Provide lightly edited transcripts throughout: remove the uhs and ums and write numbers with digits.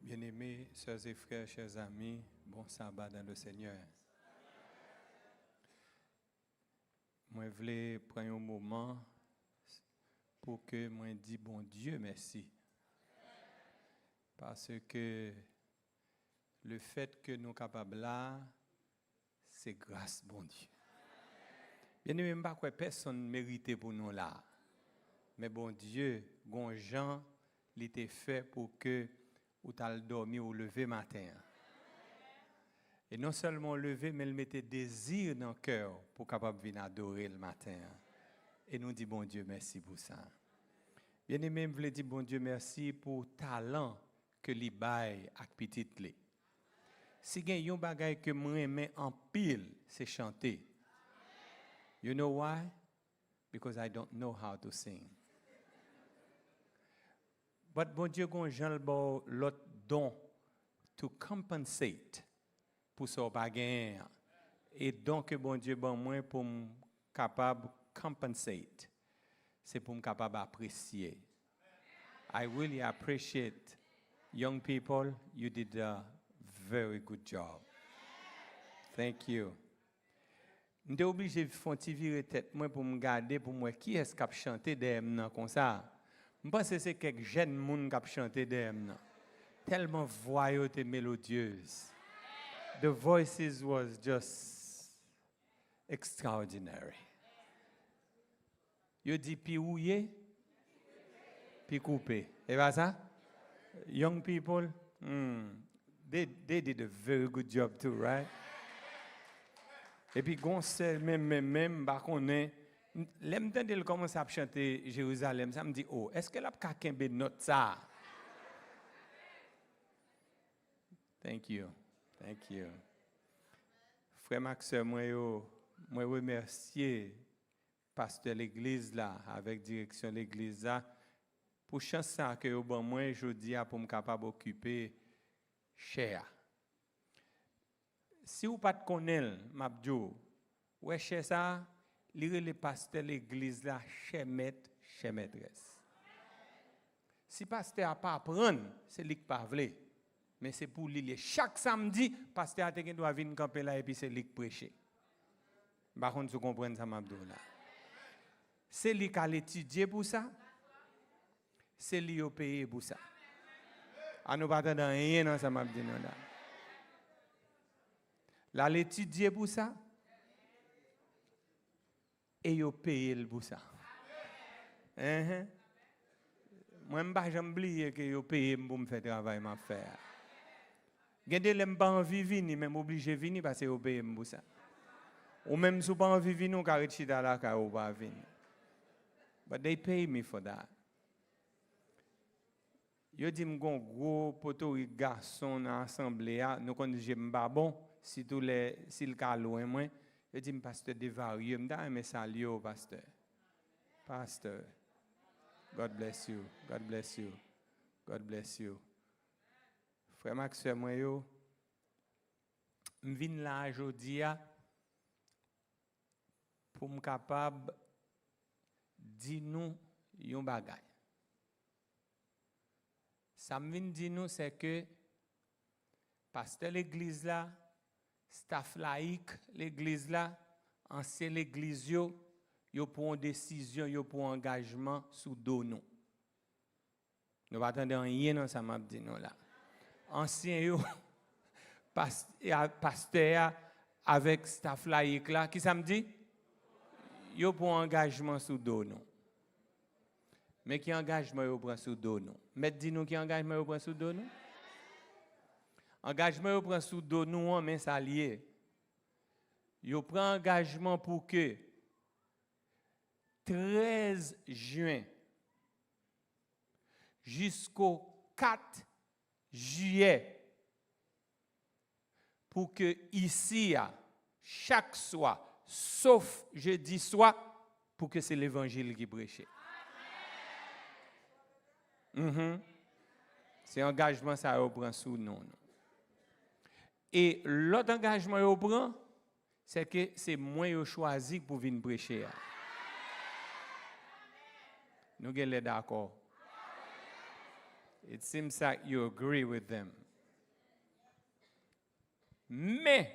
Bien-aimés, sœurs et frères, chers amis, bon sabbat dans le Seigneur. Moi, je voulais prendre un moment pour que moi dise bon Dieu merci. Parce que le fait que nous sommes capables là, c'est grâce bon Dieu. Bien-aimés, je ne sais pas personne ne mérite pour nous là. Mais bon Dieu, Gonjan, il était fait pour que ou t'as dormi ou lever matin. Et non seulement lever, mais il mettait désir dans le cœur pour capable venir adorer le matin. Et nous dit bon Dieu merci pour ça. Bien aimé, je voulais dire bon Dieu merci pour le talent que li bail ak petit li. Si gen yon bagay que moi aime en pile, c'est chanter. You know why? Because I don't know how to sing. But bon Dieu gon jan l'autre don to compensate pour son bagay. Et donc bon Dieu bon moi pour capable compensate. C'est pour me capable apprécier. I really appreciate young people. You did a very good job. Thank you. M'étais obligé de faire virer tête moi pour me garder pour moi qui est-ce qui a chanté derrière comme ça. Je pense que c'est quelques jeunes monde qui a chanté derrière. Tellement voix était mélodieuse. The voices was just extraordinary. You dit pi ouye, pi coupé. Et pas ça? Young people, they did a very good job too, right? Et puis Gonçal même bah connaît l'aime tande il commence à chanter Jérusalem, ça me dit oh, est-ce que la ka kembe note ça? Thank you. Thank you. Frère Max, moi remercier pasteur l'église là avec direction l'église là pour chance ça que au bon moi jodi a pour me capable occuper cher. Si vous pas connaître m'abdou ouais cher ça lire le pasteur l'église là cher maître cher maîtresse. Si pasteur a pas apprendre c'est lui qui pas vle mais c'est pour lui chaque samedi pasteur a doit venir camper là et puis c'est lui qui prêcher. Par contre vous comprenez ça m'abdou là. C'est lui qui a étudié pour ça. C'est lui qui a payé pour ça. À nous pas dans rien dans ça m'abdou là. Là l'étudier pour ça. Et yo payé pour ça. Moi je pas jamais oublier que yo payé pour me faire travail m'a faire. Gende l'aime pas envie venir même obligé venir parce que yo payé pour ça. Ou même si pas envie venir on carré chita là ka ou pas venir. But they pay me for that. Yo dit m'gon gros poto garçon dans assemblée nous connait j'aime pas bon si tous les s'il ka loin moi yo dit pasteur dévarieux m'da aimer saluer au pasteur. Pasteur. God bless you. God bless you. God bless you. Frère Max moi yo m'vinn là jodi a pour me capable di nous yon bagay. Ça me vient dire nous c'est que pasteur l'église là, staff laïque l'église là, ancien l'église yo prend décision, yo prend engagement sous dos nous. Nous pas attendre rien dans ça m'a dit nous là. Ancien yo pasteur avec staff laïque là, qui ça me dit? Yo prend engagement sous dos nous. Mais qui engagement yo prend sous dos nous? Mettez dis nous qui engagement yo prend sous dos nous? Engagement yo prend sous dos nous mais ça lié. Yo prend engagement pour que 13 juin jusqu'au 4 juillet pour que ici chaque soir sauf jeudi soir pour que c'est l'évangile qui prêche. C'est engagement ça on prend sous nous. Et l'autre engagement on prend c'est que c'est moi yo choisi pour venir prêcher. Nous sommes d'accord. It seems like you agree with them. Mais,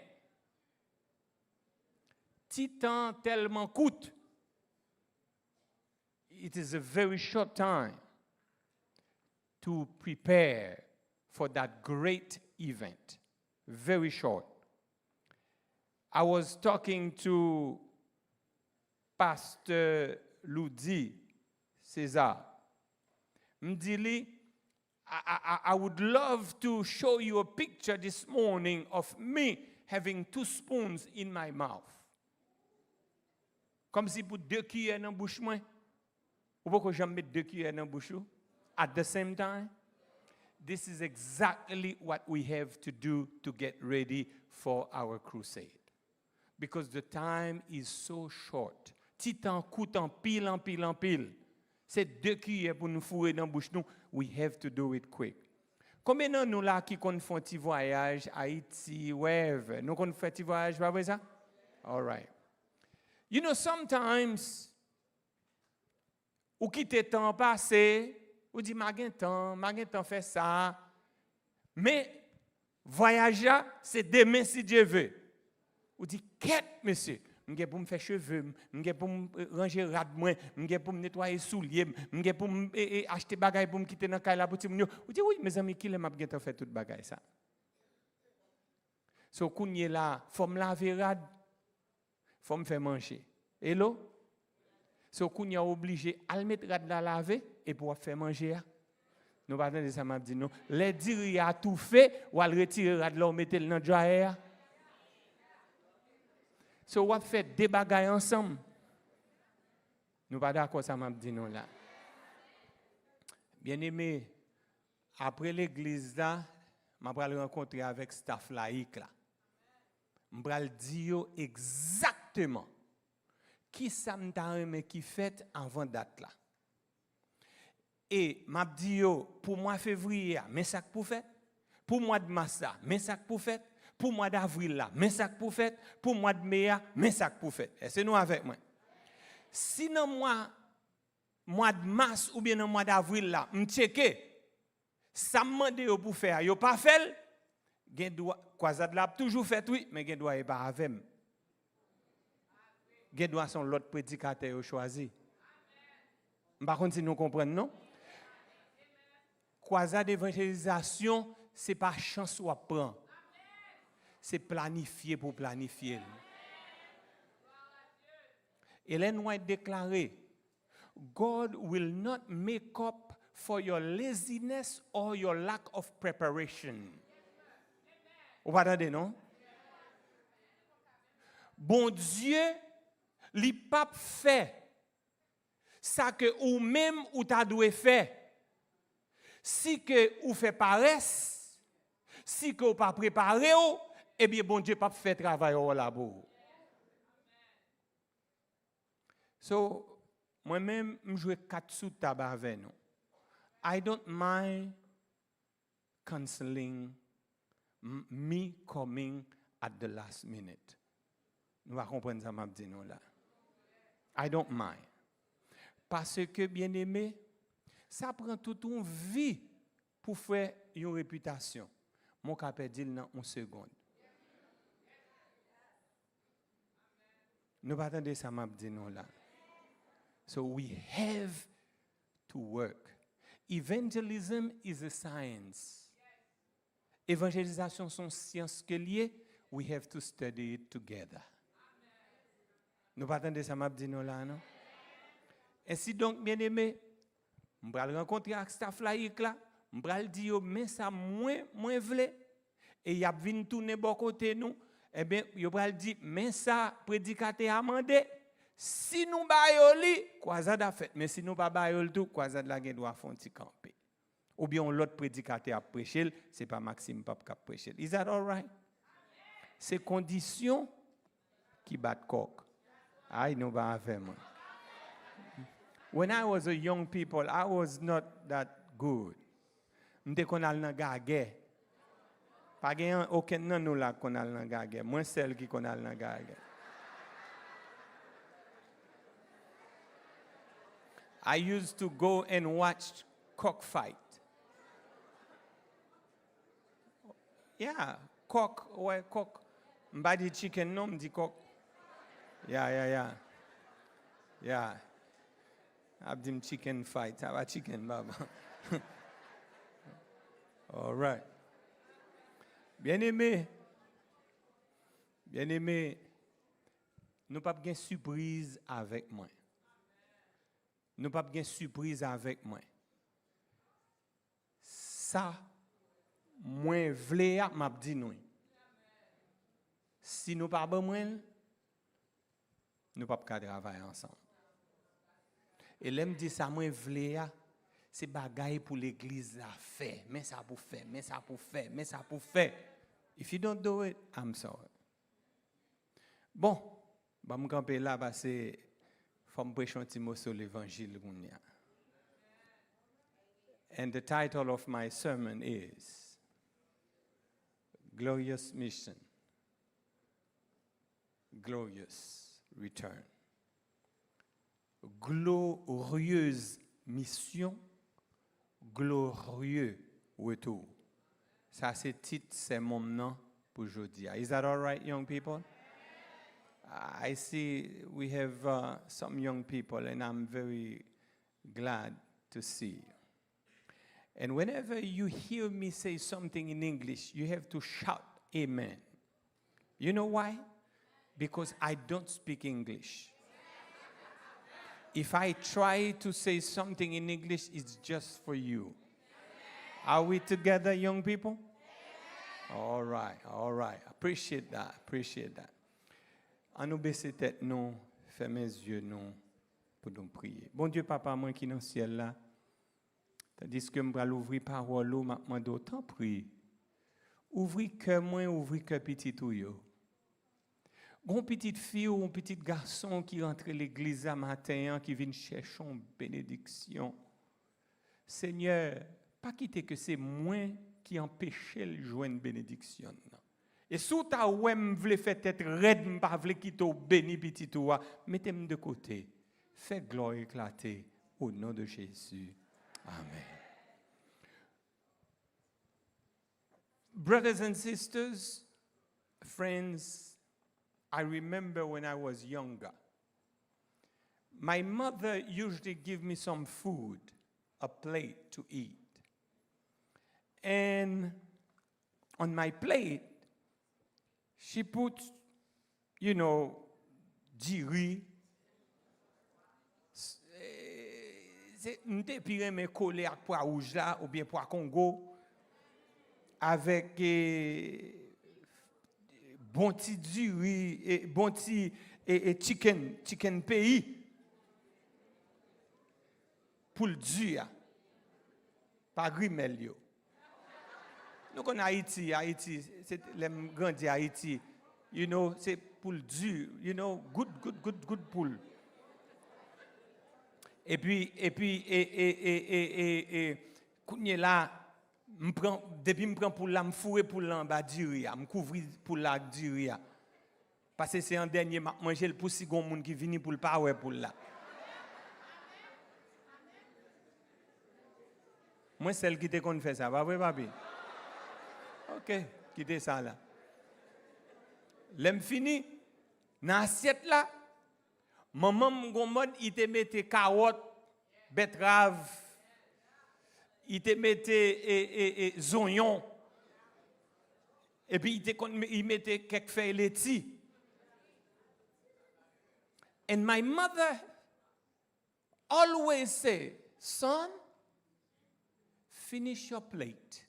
titan tellement coûte. It is a very short time to prepare for that great event. Very short. I was talking to Pastor Ludi César. M'dili, I would love to show you a picture this morning of me having 2 spoons in my mouth. Comme si pour 2 cuillères dans bouche moi. Ou pourquoi j'aime mettre 2 cuillères dans bouche at the same time? This is exactly what we have to do to get ready for our crusade. Because the time is so short. Titan coûte en pile, en pile, en pile. C'est 2 cuillères pour nous fourrer dans la bouche nous. We have to do it quick. Combien de nous là qui font un petit voyage Haïti, wherever? Nous qu'on fait un petit voyage, pas vrai ça? All right. You know, sometimes, ou quitte temps passé, ou dit, ma temps fait ça. Mais, voyage, c'est demain si Dieu veut. Ou dit, quête, monsieur. Je pour me faire cheveux, je pour me ranger rad moi, je pour me nettoyer souliers, je pour acheter bagaille pour me quitter dans la pour dire ou dit oui mes amis qui l'aime bien faire toute bagaille ça. So kounye là, faut me laver rad, faut me faire manger. Hello? So kounye obligé à mettre rad la laver et pour faire manger. Nous pas attendre ça m'a dit non. Les dire a tout fait ou al retirer rad là mettre dans dryer. So, on fait des bagailles ensemble. Nous pas d'accord ça m'a dit non là. Bien aimé, après l'église là, m'a pral rencontrer avec staff laïque là. M'pral dire exactement qui ça m'ta aimé qui fait avant date là. Et m'a dit pour mois février, mais ça pour fait. Pour mois de mars, mais ça pour fait. Pour mois d'avril là, mais ça pour fait, pour mois de mai, mais ça pour fait. Est-ce que nous avec moi? Si dans mois de mars ou bien dans mois d'avril là, m'checker, ça demande pour faire, yo pas fait, gen doit croisade là toujours fait oui, mais gen doit pas avec. Gen doit son l'autre prédicateur choisi. Par contre si nous comprenons non? Croisade d'évangélisation, c'est pas chance ou prend. C'est planifié pour planifier. Ellen White déclaré, God will not make up for your laziness or your lack of preparation. Vous entendez, non? Bon Dieu, li pas fait ça que ou même ou t'a doué faire. Si que ou fait paresse, si que ou pas préparé, eh bien, bon Dieu, pas fait travail au labo. So, moi-même, je joue 4 sous tabac avec nous. I don't mind canceling me coming at the last minute. Nous allons comprendre ça, m'a dit nous là. I don't mind. Parce que, bien aimé, ça prend toute une vie pour faire une réputation. Mon capé dit dans 1 seconde. Nous attendons ça m'a dit non là. So we have to work. Evangelism is a science. Évangélisation sont sciences que liées. We have to study it together. Nous attendons ça m'a dit non là non. Ainsi donc bien aimé, on va rencontrer avec staff laïque là, on va dire mais ça moins vle et y a vinn tourner bon côté nous. Eh bien, il va dire, mais ça, prédicateur a demandé, si nous baillons li, croisade a fait, mais si nous pas baillons tout, croisade la gen doit font camper. Ou bien l'autre prédicateur a prêché, c'est pas Maxime Pape qui a prêché. Is that all right? C'est conditions qui battent coq. I know pas faire moi. When I was a young people, I was not that good. M'te kon al nan gage. Pas gen aucun nan nou la kon al nan gage. Moi celle qui kon al nan gage. I used to go and watch cockfight. Yeah, cock, ouais, cock. M'pa dit chicken, non, m'dit cock. Yeah. Abdim chicken fight. Ça va chicken, baba. All right. Bien-aimé, nous pas de surprise avec moi. Nous pas de surprise avec moi. Ça, moi vle a m'a dit nous. Si nous pas bon moi, nous pas de travailler ensemble. Et l'aime dit ça moi vle a, c'est bagaille pour l'église à faire, mais ça pour faire. If you don't do it, I'm sorry. Bon, je vais me camper là parce que faut me prêcher un petit mot sur l'évangile. And the title of my sermon is Glorious Mission, Glorious Return. Glorieuse mission, glorieux retour. Ça, c'est titre, c'est mon nom pour aujourd'hui. Is that all right, young people? I see we have some young people, and I'm very glad to see you. And whenever you hear me say something in English, you have to shout amen. You know why? Because I don't speak English. If I try to say something in English, it's just for you. Are we together, young people? All right. Appreciate that. En nous baisser tête, nous, fermer les yeux, nous, pour nous prier. Bon Dieu, Papa, moi qui est dans le ciel là, tandis que je vais ouvrir parole, je vais demander autant prier. Ouvrir cœur moi, ouvrir cœur petit tout yo. Une petite fille ou un petit garçon qui rentre à l'église à matin, qui vient chercher une bénédiction. Seigneur, pas quitter que c'est moi qui empêchait de jouer une bénédiction. Et si tu as voulu faire tête raide, je pas voulu quitter au béni petit toi, mettez-moi de côté. Fais gloire éclater au nom de Jésus. Amen. Brothers and sisters, friends, I remember when I was younger. My mother usually give me some food, a plate to eat. And on my plate, she put, diri. M'te pire me coller à pois rouge là ou bien pois Congo avec bon petit diri et bon petit chicken pays pour le dur pas grimel yo. Nous connaissons Haïti, c'est les grandi Haïti. C'est pour le dur, good poule. Et puis, quand là, depuis me prend pour la, me fourrer pour l'en bas duria, me couvrir pour la duria. Parce que c'est un dernier manger le pour si gon monde qui vient pour le pas ouais pour là. Moi celle qui te qu'on fait ça, pas vrai papi? OK, quittez ça là. L'aime fini dans assiette là. Maman m'gon il te mette carotte, betterave, il te mette oignons. Et puis il mette quelques feuilles laitiers. And my mother always say, "Son, finish your plate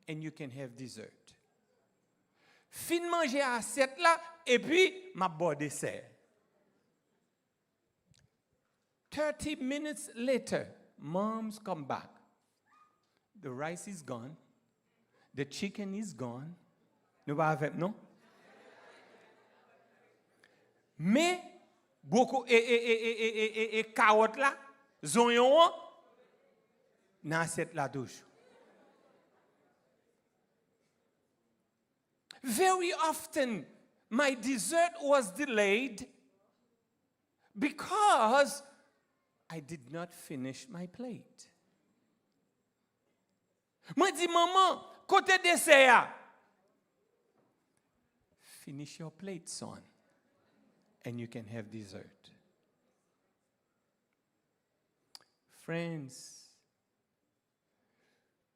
and you can have dessert." Fin manger assiette là et puis ma boire dessert. 30 minutes later, moms come back. The rice is gone. The chicken is gone. Nous pas avec non? Mais beaucoup et carotte là, oignons dans assiette la douche. Very often, my dessert was delayed because I did not finish my plate. Moi dis maman, côté dessert, finish your plate, son, and you can have dessert. Friends,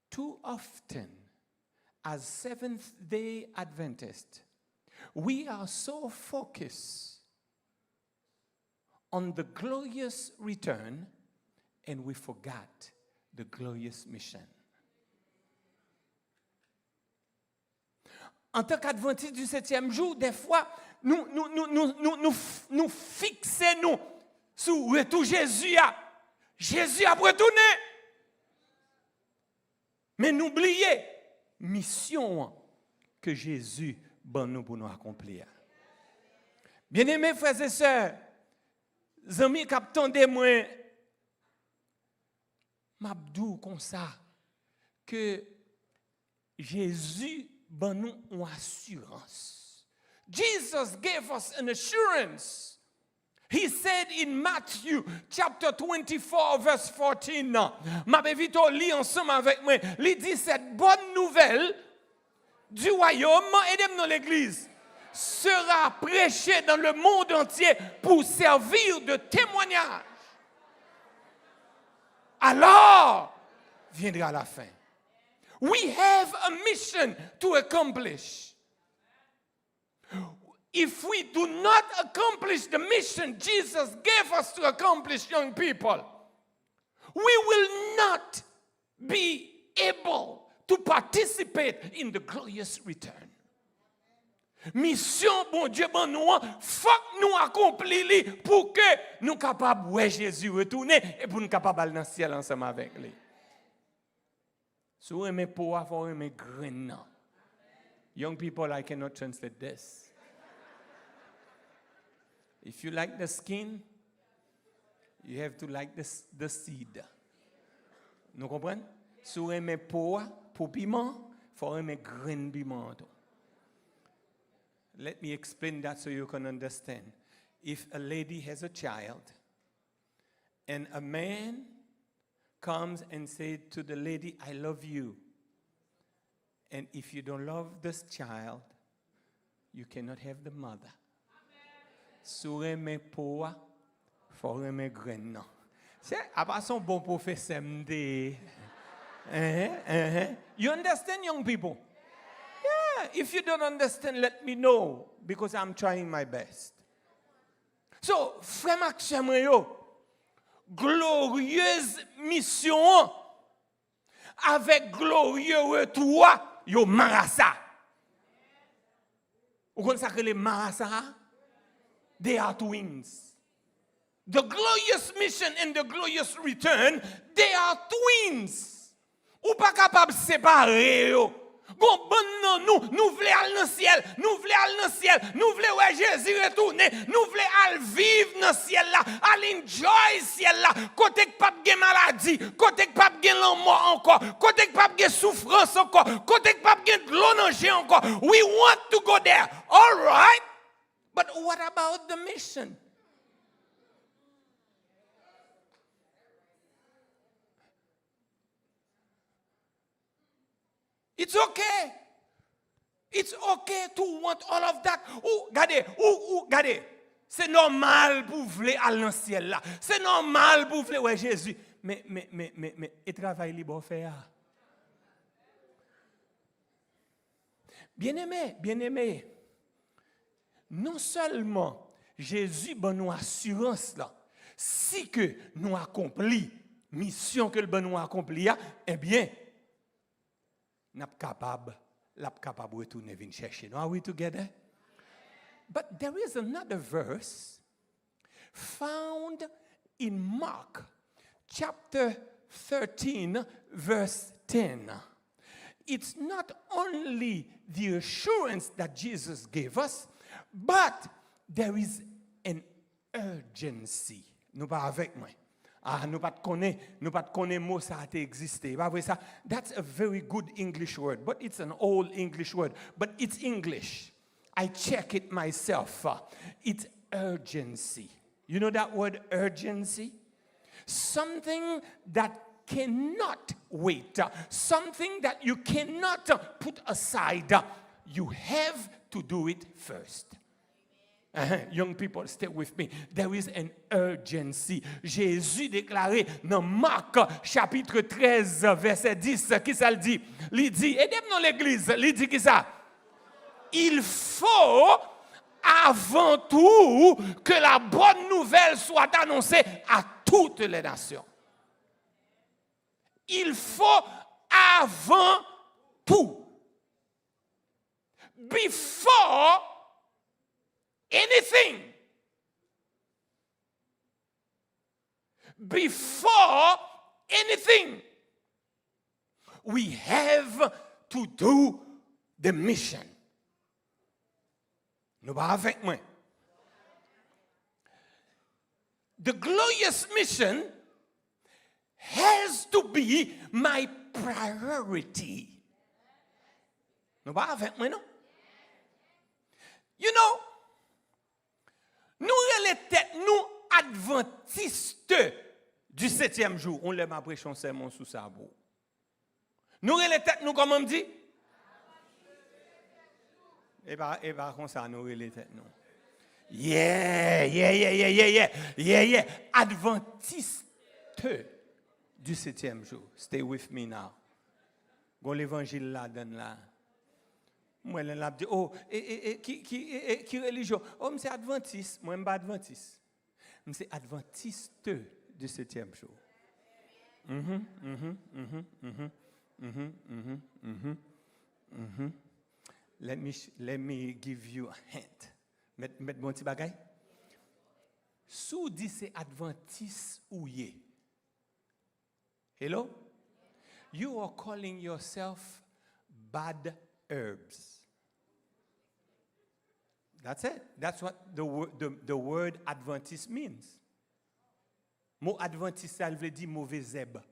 too often, as Seventh-day Adventists, we are so focused on the glorious return and we forgot the glorious mission. En tant qu'adventistes du 7e jour, des fois, nous fixons sur retour Jésus. Jésus a retourné. Mais n'oubliez, mission que Jésus ban nous pour nous accomplir. Bien-aimés frères et sœurs, amis captons de moi, m'abdou comme ça, que Jésus ban nous une assurance. Jesus gave us an assurance. He said in Matthew chapter 24 verse 14, m'avez vite lu ensemble avec moi, il dit cette bonne nouvelle du royaume, aidez-moi dans l'église, sera prêchée dans le monde entier pour servir de témoignage. Alors viendra la fin. We have a mission to accomplish. If we do not accomplish the mission Jesus gave us to accomplish, young people, we will not be able to participate in the glorious return. Mission, bon Dieu, bon nous, faut que nous accomplissions pour que nous capables de voir Jésus retourner et pour nous capables d'aller dans le ciel ensemble avec lui. Si vous aimez pour avoir aimé grain. Young people, I cannot translate this. If you like the skin, you have to like the seed. Nous comprenons? Si vous aimez pour piment, il faut aimer grain piment. Let me explain that so you can understand. If a lady has a child and a man comes and says to the lady, I love you. And if you don't love this child, you cannot have the mother. Sou reme poa, faut reme grain. C'est à son bon professeur m'de. You understand, young people? Yeah. If you don't understand, let me know because I'm trying my best. So, frère Maxime yo, glorieuse mission avec glorieux retour, yo marasa. Vous connaissez que les marasa? They are twins. The glorious mission and the glorious return, they are twins. Ou pas capable de séparer yo. Bon, nous voulons aller dans le ciel, nous voulons aller dans le ciel, nous voulons voir Jésus retourner, nous voulons aller vivre dans le ciel là, aller enjoy le ciel là, côté que pas de maladie, côté que pas de mort encore, côté que pas de souffrance encore, côté que pas de l'eau encore. We want to go there. All right. But what about the mission? It's okay. It's okay to want all of that. Regardez. C'est normal pour vouloir aller dans le ciel là. C'est normal pour vouloir Jésus. Mais, et travail libre faire. Bien-aimé. Non seulement Jésus donne nous assurance là, si que nous accomplit mission que le bon nous accompli, eh bien, nous sommes capables de retourner venir chercher. Are we together? But there is another verse found in Mark chapter 13 verse 10. It's not only the assurance that Jesus gave us, but there is an urgency. Nous pas avec moi. Nous pas connaît mot ça a existé. Pas vrai ça. That's a very good English word, but it's an old English word, but it's English. I check it myself. It's urgency. You know that word urgency? Something that cannot wait. Something that you cannot put aside. You have to do it first. Young people, stay with me. There is an urgency. Jésus déclaré dans Marc chapitre 13 verset 10, qui ça le dit? Il dit, aidez-moi dans l'église, il dit qui ça? Il faut avant tout que la bonne nouvelle soit annoncée à toutes les nations. Il faut avant tout. Before anything. Before anything. We have to do the mission. Nous pas avec moi. The glorious mission has to be my priority. Nous pas avec moi, non? You know, nous les têtes, nous adventistes du 7e jour, on l'aime après son sermon sous sa boue. Nous les têtes, nous comment on dit? Et par contre ça, nous les têtes, non. Yeah. Adventiste du 7e jour. Stay with me now. Gon l'évangile là, donne là. Moi, je dis, oh, qui religion? Oh, c'est adventiste. Moi, je ne suis pas adventiste. Je suis adventiste du 7e jour. Let me give you a hint. Mettez mon petit bagay. Sous dit c'est adventiste ou yé. Hello? You are calling yourself bad herbs. That's it. That's what the word Adventist means. Mot Adventist, ça veut dire mauvais zèbre.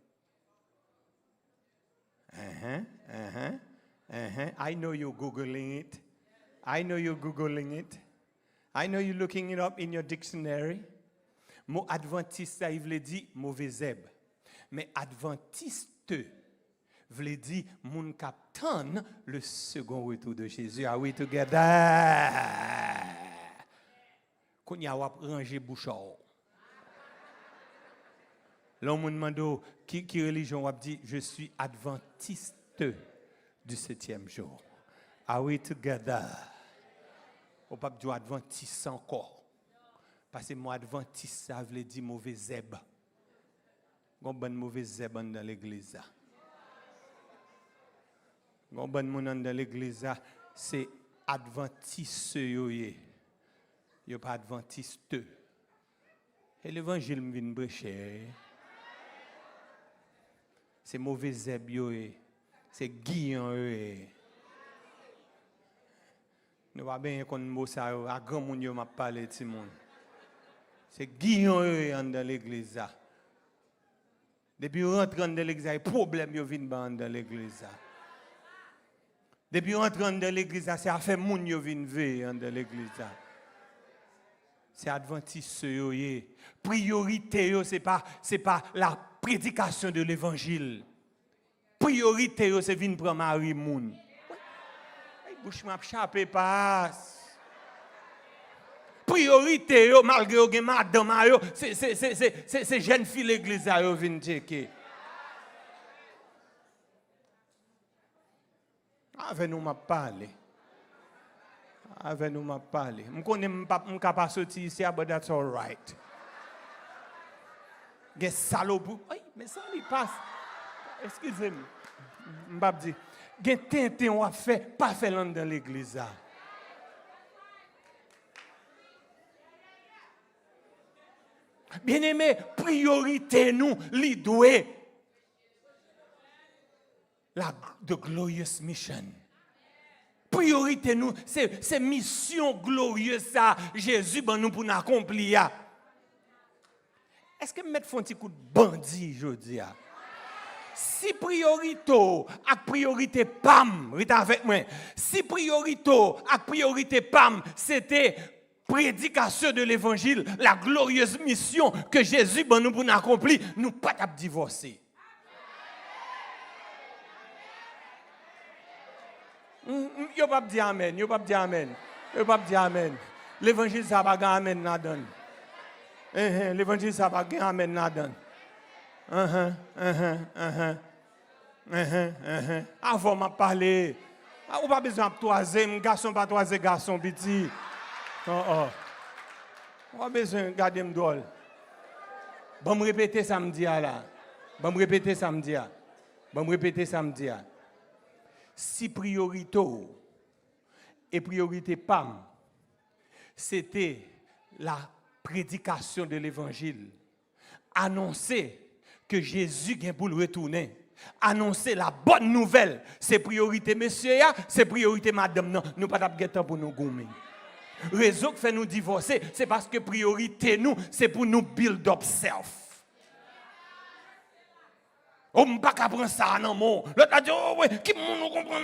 I know you're Googling it. I know you're looking it up in your dictionary. Mot Adventist, ça veut dire mauvais zèbre. Mais Adventiste veut dire moun captain le second retour de Jésus. Are we together? Qu'on y a rangé bouchon. L'homme me demande qui religion on dit je suis adventiste du 7e jour. Are we together? On pas dire adventiste encore. Parce que moi adventiste ça veut dire mauvais zèbre. Gon bon mauvais zèbre dans l'église. Gon bon moun dans l'église c'est adventiste yoyé. Yo pas adventiste. Et l'évangile me vient prêcher. C'est mauvais zèbre yoyé. C'est guillon yoyé. Nous va bien qu'on mot ça à grand moun yo m'a parler ti moun. C'est guillon yoyé dans l'église. Depuis rentrant dans l'église, il y a problème yo vinn dans l'église. Depuis rentrant dans l'église, c'est affaire moun yo vinn veiller dans l'église. C'est adventiste yo yé. Priorité yo c'est pas la prédication de l'évangile. Priorité yo c'est vinn prendre Marie moun. Ay bouche m'a chapé passe. Priorité yo malgré yo gen madame yo c'est jeune fille l'église yo vinn checker. Avec nous m'a parlé. Je connais pas pas sortir ici but that's all right. Gen salopou. Oui, mais ça lui passe. Excusez-moi. M'pa dit gen tintin on a fait pas fait dans l'église. Bien-aimé, priorité nous li doué the glorious mission. Priorité nous, c'est mission glorieuse ça Jésus ben nous pour nous accomplir. Est-ce que mettre font petit coup de bandit jodi a? Si priorité ak priorité pam, rita avec moi. Si priorité ak priorité pam, c'était prédication de l'évangile, la glorieuse mission que Jésus ben nous pour nous accomplir, nous pas t'a divorcer. Yo pas dire amen, yo pas dire amen. Yo pas dire amen. L'évangile ça pas grand amen là-dedans. L'évangile ça pas grand amen là-dedans. Avant m'a parler. Ou pas besoin de troisième garçon pas troisième garçon petit. On a besoin de garder me drôle. Bon me répéter samedi là. Bon me répéter samedi. Bon me répéter samedi. Si priorité et priorité PAM, c'était la prédication de l'évangile. Annoncer que Jésus vient pour le retourner. Annoncer la bonne nouvelle. C'est priorité monsieur, c'est priorité madame. Non, nous pas de pour nous gommer. Raison qui fait nous divorcer, c'est parce que priorité nous, c'est pour nous build up self. On ne peut pas prendre ça non mon. L'autre a dit ouais, qui nous comprend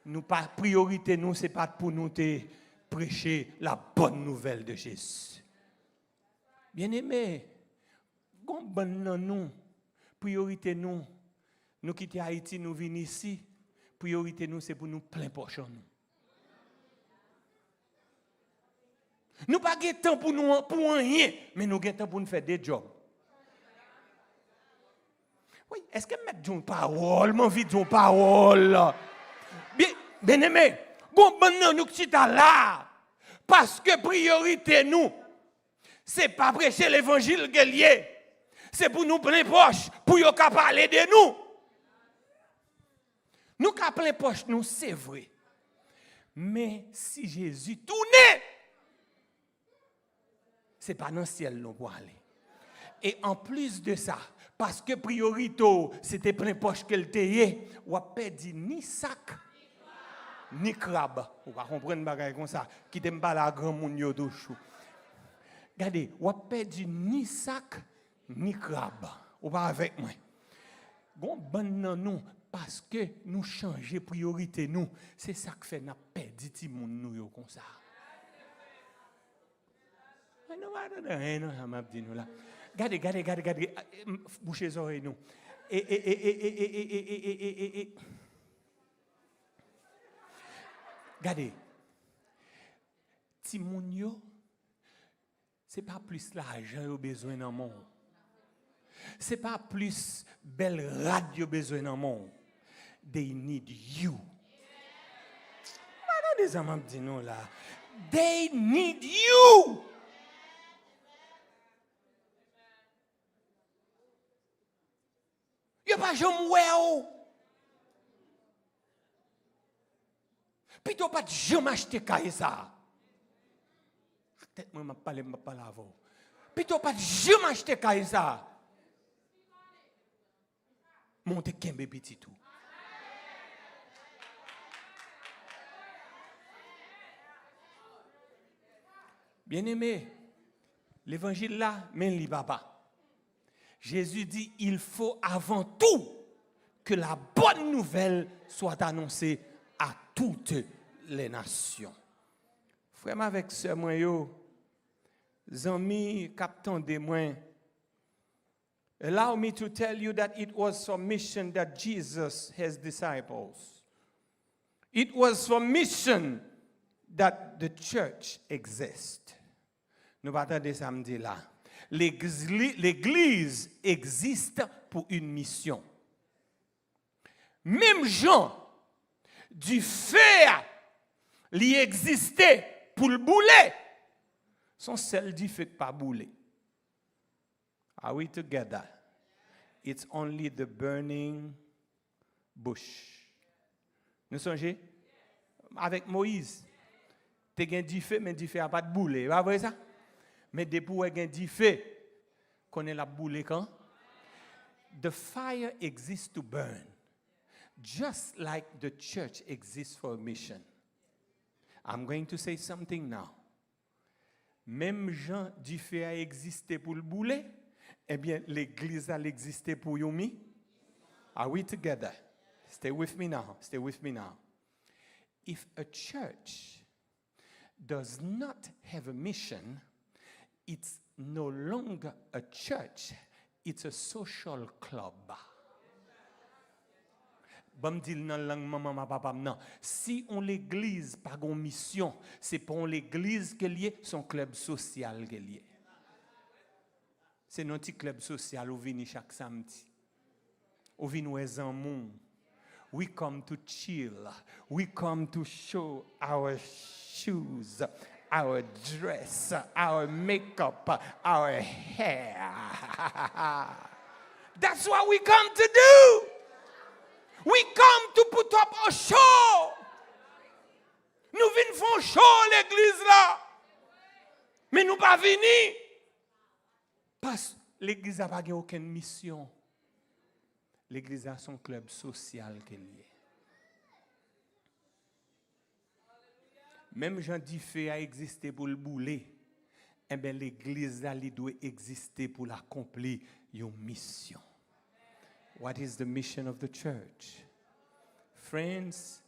nous pas priorité nous, c'est pas pour nous te prêcher la bonne nouvelle de Jésus. Bien-aimé, nous, priorité nous quitter Haïti, nous venir ici, priorité nous, c'est pour nous plein pochon. Nous pas de temps pour nous pour rien, mais nous avons temps pour nous faire des jobs. Oui, est-ce que mettre une parole, mon vie d'une parole? Bien aimé, bon nous qui là, parce que priorité nous, c'est pas prêcher l'évangile guerrier, c'est pour nous plein poche, pour yon ka parler de nous. Nous ka plein poche nous c'est vrai. Mais si Jésus tourne, c'est pas dans le ciel nous pour aller. Et en plus de ça, parce que priorité c'était plein poche qu'elle tayé, ou a perdu ni sac ni crabe. Vous va comprendre bagaille comme ça qui t'aime pas la grand monde yo douchou. Regardez, ou a perdu ni sac ni crabe. Ou pas avec moi. Gon ban nan nous parce que nous changer priorité nous, c'est ça qui fait n'a perdu ti moun nou yo comme ça. Non, m'a dit nous là. Regardez, bouchez les oreilles nous. Regardez. Ti moun yo, c'est pas plus l'argent yo besoin dans le monde. C'est pas plus belle radio besoin dans le monde. They need you. Des amants dit non là. They need you. Yo pas jamais ouais. Plutôt pas jamais acheter caille ça. Peut-être moi m'a parlé avant. Plutôt pas jamais acheter caille ça. Monte kembe petit tout. Bien-aimé, l'évangile là, mais il papa. Jésus dit, il faut avant tout que la bonne nouvelle soit annoncée à toutes les nations. Frère avec sœur moi yo, zami captain de moi. Allow me to tell you that it was for mission that Jesus has disciples. It was for mission that the church exists. Nous attendons samedi là. L'église existe pour une mission. Même Jean, du fer, il existait pour le bouler. Son seul dit fait pas bouler. Are we together? It's only the burning bush. Nous songez? Avec Moïse, tu as du feu, mais du feu n'a pas de boulet. Vous voyez ça? Mais depuis où il y a du feu, qu'on est la boule quand? The fire exists to burn. Just like the church exists for a mission. I'm going to say something now. Même Jean du feu a existé pour le boulet, eh bien l'église a existé pour Yomi. Are we together? Stay with me now. Stay with me now. If a church does not have a mission, it's no longer a church, it's a social club. Bon dit dans langue maman papa non. Si on l'église pas une mission, c'est pour l'église qu'elle est son club social qu'elle est. C'est notre petit club social où vient chaque samedi. Où vient les amours. We come to chill. We come to show our shoes, our dress, our makeup, our hair. That's what we come to do. We come to put up a show. Nous venons faire show l'église là. Mais nous pas venir. Parce que l'église n'a pas aucune mission. L'église a son club social qu'elle est. Même Jean Diffé a existé pour le bouler. Eh bien, l'église doit exister pour accomplir une mission. What is the mission of the church? Friends,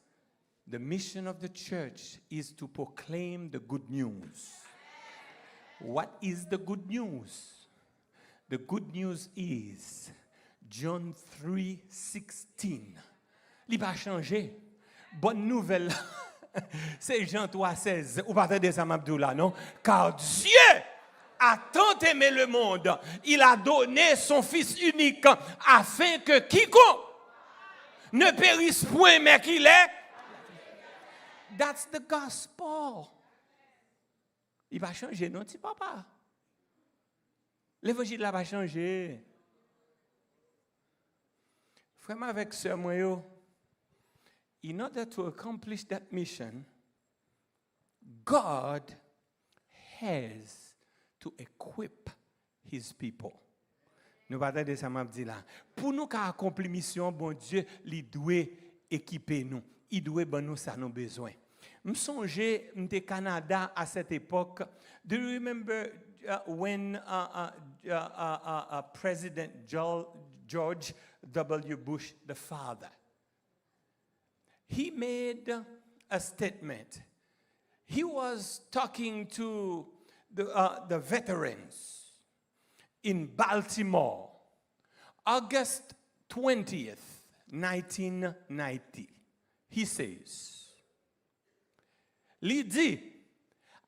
the mission of the church is to proclaim the good news. What is the good news? The good news is John 3:16. Il va changer. Bonne nouvelle. C'est Jean 3:16. Vous partez ça, Abdullah, non? Car Dieu a tant aimé le monde, il a donné son Fils unique afin que quiconque ne périsse point, mais qu'il est. That's the gospel. Il va changer, non, petit papa? L'évangile là va changer. Frère, avec sœur moi, in order to accomplish that mission, God has to equip his people. Nous parlons de ça, m'a dit là. Pour nous accomplir mission, bon Dieu, il doit équiper nous. Il doit nous ça nos besoins. Je me songe, au Canada à cette époque. Do you remember when President George W. Bush, the father, he made a statement. He was talking to the veterans in Baltimore, August 20th, 1990. He says, Lydie,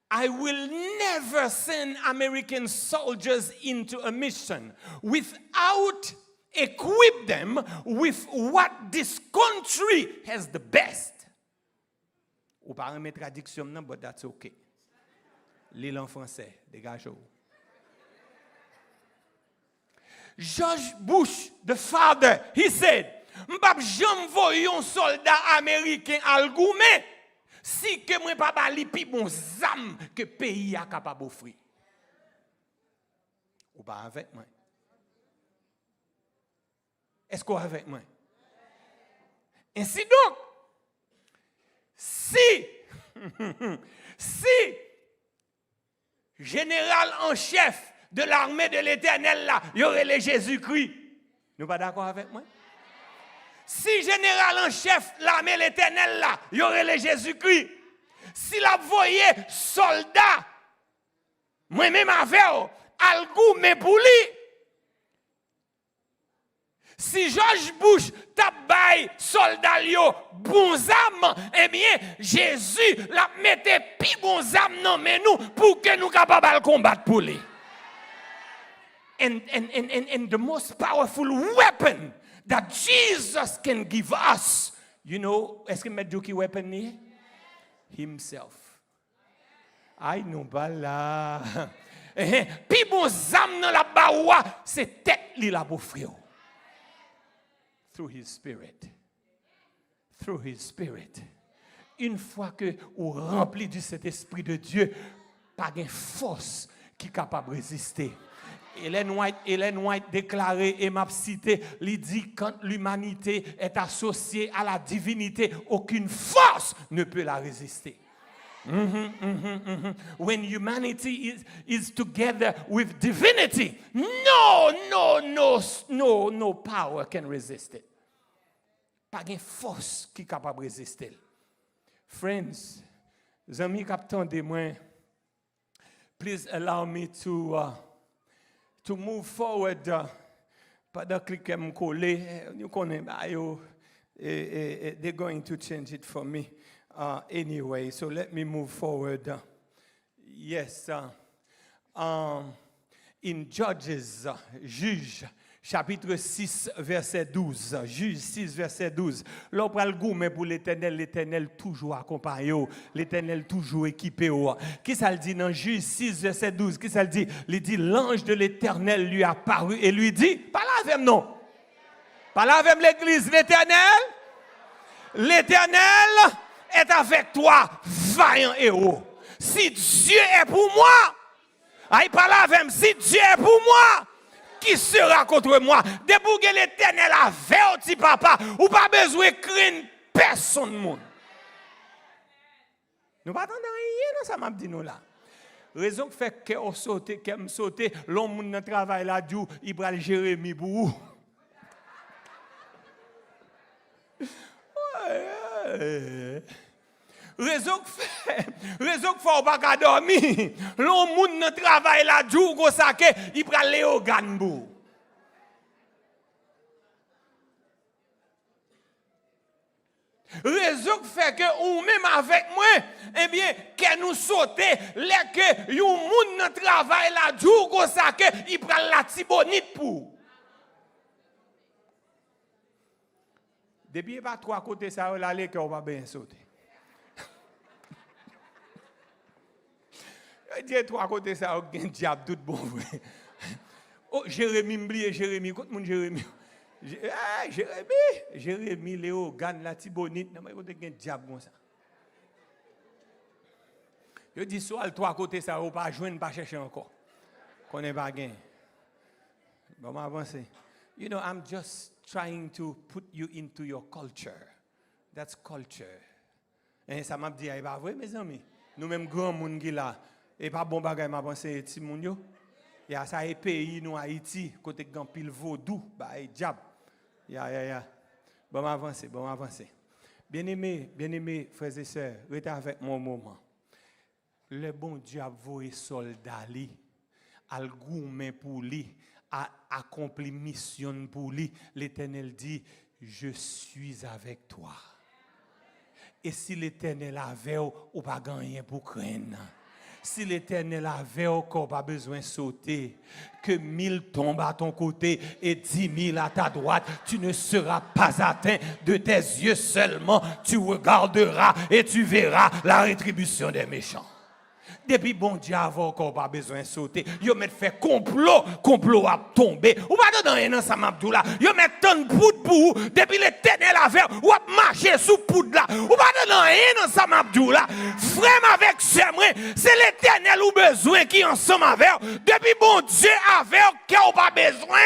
I will never send American soldiers into a mission without equip them with what this country has the best. Ou pas une traduction, non, but that's okay. L'île en français, dégagez-vous. George Bush, the father, he said, m'pap j'aime voyer un soldat américain al gourmet si que moi pas bali pi bon zam que pays a capable offrir. Ou pas avec moi? Est-ce qu'on est avec moi? Ainsi donc, si général en chef de l'armée de l'Éternel là, il y aurait le Jésus-Christ. Nous pas d'accord avec moi? Si général en chef l'armée de l'Éternel là, il y aurait le Jésus-Christ. Si la voyait soldat, moi-même avec al goût mais pour lui. Si George Bush tabaye soldat yo bon âme, eh bien Jésus la mettait pi bon âme non mais nous pour que nous capables de combattre pour lui. And the most powerful weapon that Jesus can give us, you know, est-ce que met qui weapon ni? Himself. Ay non pas là. Pi bon âme dans la baoua, c'est tête li la pour frère. Through his spirit. Through his spirit. Une fois que vous rempli de cet esprit de Dieu, pas de force qui est capable de résister. Ellen White déclaré et m'a cité, il dit quand l'humanité est associée à la divinité, aucune force ne peut la résister. When humanity is together with divinity, no power can resist it. Pas de force qui est capable de résister. Friends, amis captants de moi, please allow me to move forward. Pendant que je me colle, nous connaissons they're going to change it for me anyway. So let me move forward. Yes. In Judges, Juge, chapitre 6, verset 12. Juge 6, verset 12. L'on pral gourmet pour l'Éternel, l'Éternel toujours accompagné, l'Éternel toujours équipé. Qui ça le dit dans Juge 6, verset 12? Qui ça le dit? Il dit, l'ange de l'Éternel lui apparut et lui dit, pas là avec non. Pas là avec l'église, l'Éternel. L'Éternel est avec toi, vaillant héros. Si Dieu est pour moi, il parle avec si Dieu est pour moi, qui sera contre moi? Depuis que l'Éternel a fait au petit papa, ou pas besoin de craindre personne monde. Nous pas attendre rien dans ça m'a dit nous là. Raison que fait que on sauter, que me sauter, l'homme dans travail là du, il va le Jérémie pour vous. Raison que fait on pas dormir. L'homme moun nan travail la jour go saké, il prend les organes bou. Raison que fait que ou même avec moi, eh bien que nous sauter les que yon moun nan travail la jour go saké, il prend la tibonite pour. Depuis pas trois côtés ça là les que on va bien sauter. Dieu trois côtés ça a un diable tout bon vrai. Oh Jérémie m'oublié Jérémie, côté mon Jérémie. Jérémie Léo gagne la tibonite, non mais côté un diable comme ça. Je dis soit trois côtés ça ou pas joindre pas chercher encore. Connaît pas gain. Bon avancer. You know, I'm just trying to put you into your culture. That's culture. Et ça m'a dit, c'est pas vrai, mes amis. Nous-mêmes, grands monde qui là, et pas bon bagay, m'a pensé, ti moun yo. Il y a ça, et pays, nous, Haïti, côté grand pile vaudou, bah, et diable. Ya. Bon, avancer. Bien-aimés, frères et sœurs, restez avec mon moment. Le bon Dieu a voué soldat li, al gourmet pour lui, a accompli mission pour lui. L'Éternel dit, je suis avec toi. Et si l'Éternel avait ou pas gagné pour craindre. Si l'Éternel avait encore pas besoin de sauter, que 1000 tombent à ton côté et 10 000 à ta droite, tu ne seras pas atteint de tes yeux seulement. Tu regarderas et tu verras la rétribution des méchants. Depuis bon Dieu avant encore pas besoin de sauter. Yo met fait complot a tombé. Ou pas dans un ensemble Abdoula. Yo met tant poudre pour depuis l'Éternel avait ou a marché sous poudre là. Ou pas dans un ensemble Abdoula. Frère avec semre, c'est l'Éternel ou besoin qui ensemble avec. Depuis bon Dieu avait qui ou pas besoin.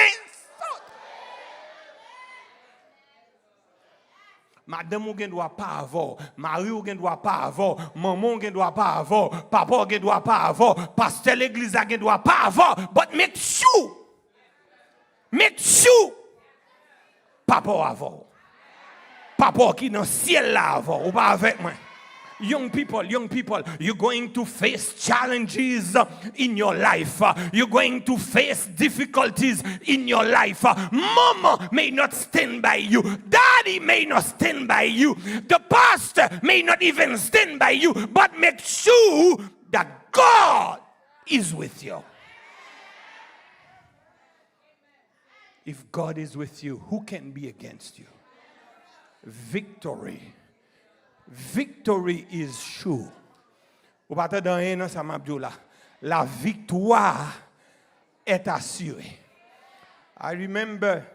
Madame ou gen doit pas avoir, mari ou gen doit pas avoir, maman gen doit pas avoir, papa gen doit pas avoir, pasteur l'église gen doit pas avoir, but make sure, papa avoir, papa qui dans ciel là avoir, ou pas avec moi. Young people, you're going to face challenges in your life. You're going to face difficulties in your life. Mama may not stand by you. Daddy may not stand by you. The pastor may not even stand by you. But make sure that God is with you. If God is with you, who can be against you? Victory is sure. Ou pas dans un ça m'a dit là. La victoire est assurée. I remember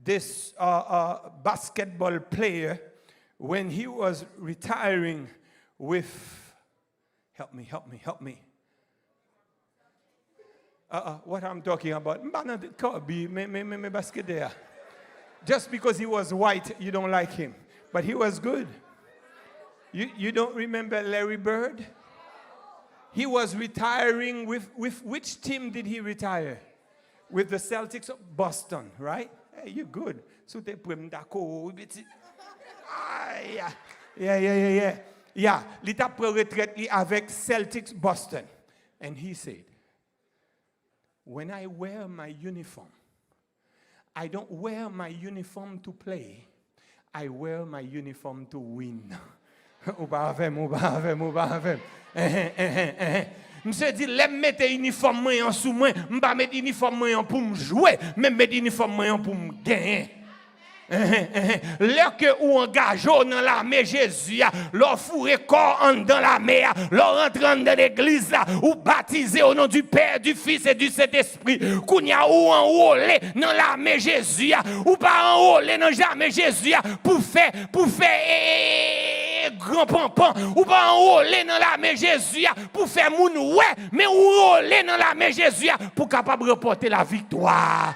this basketball player when he was retiring with help me. What I'm talking about. Just because he was white, you don't like him. But he was good. You don't remember Larry Bird? He was retiring with which team did he retire? With the Celtics of Boston, right? Hey, you're good. Yeah. Il t'a pris retraite avec Celtics Boston. And he said, when I wear my uniform, I don't wear my uniform to play. I wear my uniform to win. Ou pas avec. Monsieur dit, l'aime mettre uniforme en sous moi, m'pas mettre uniforme pour me jouer, même mettre uniforme pour me gagner. L'heure que ou engage dans l'armée Jésus, leur fourré corps dans l'armée, leur rentrant dans l'église ou baptisé au nom du Père, du Fils et du Saint-Esprit. Kounya ou enrôlé dans l'armée Jésus, ou pas enrôlé dans l'armée Jésus pour faire grand pampan, ou pas enrôlé dans l'armée Jésus pour faire moun ouais, mais enrôlé dans l'armée Jésus pour capable reporter la victoire.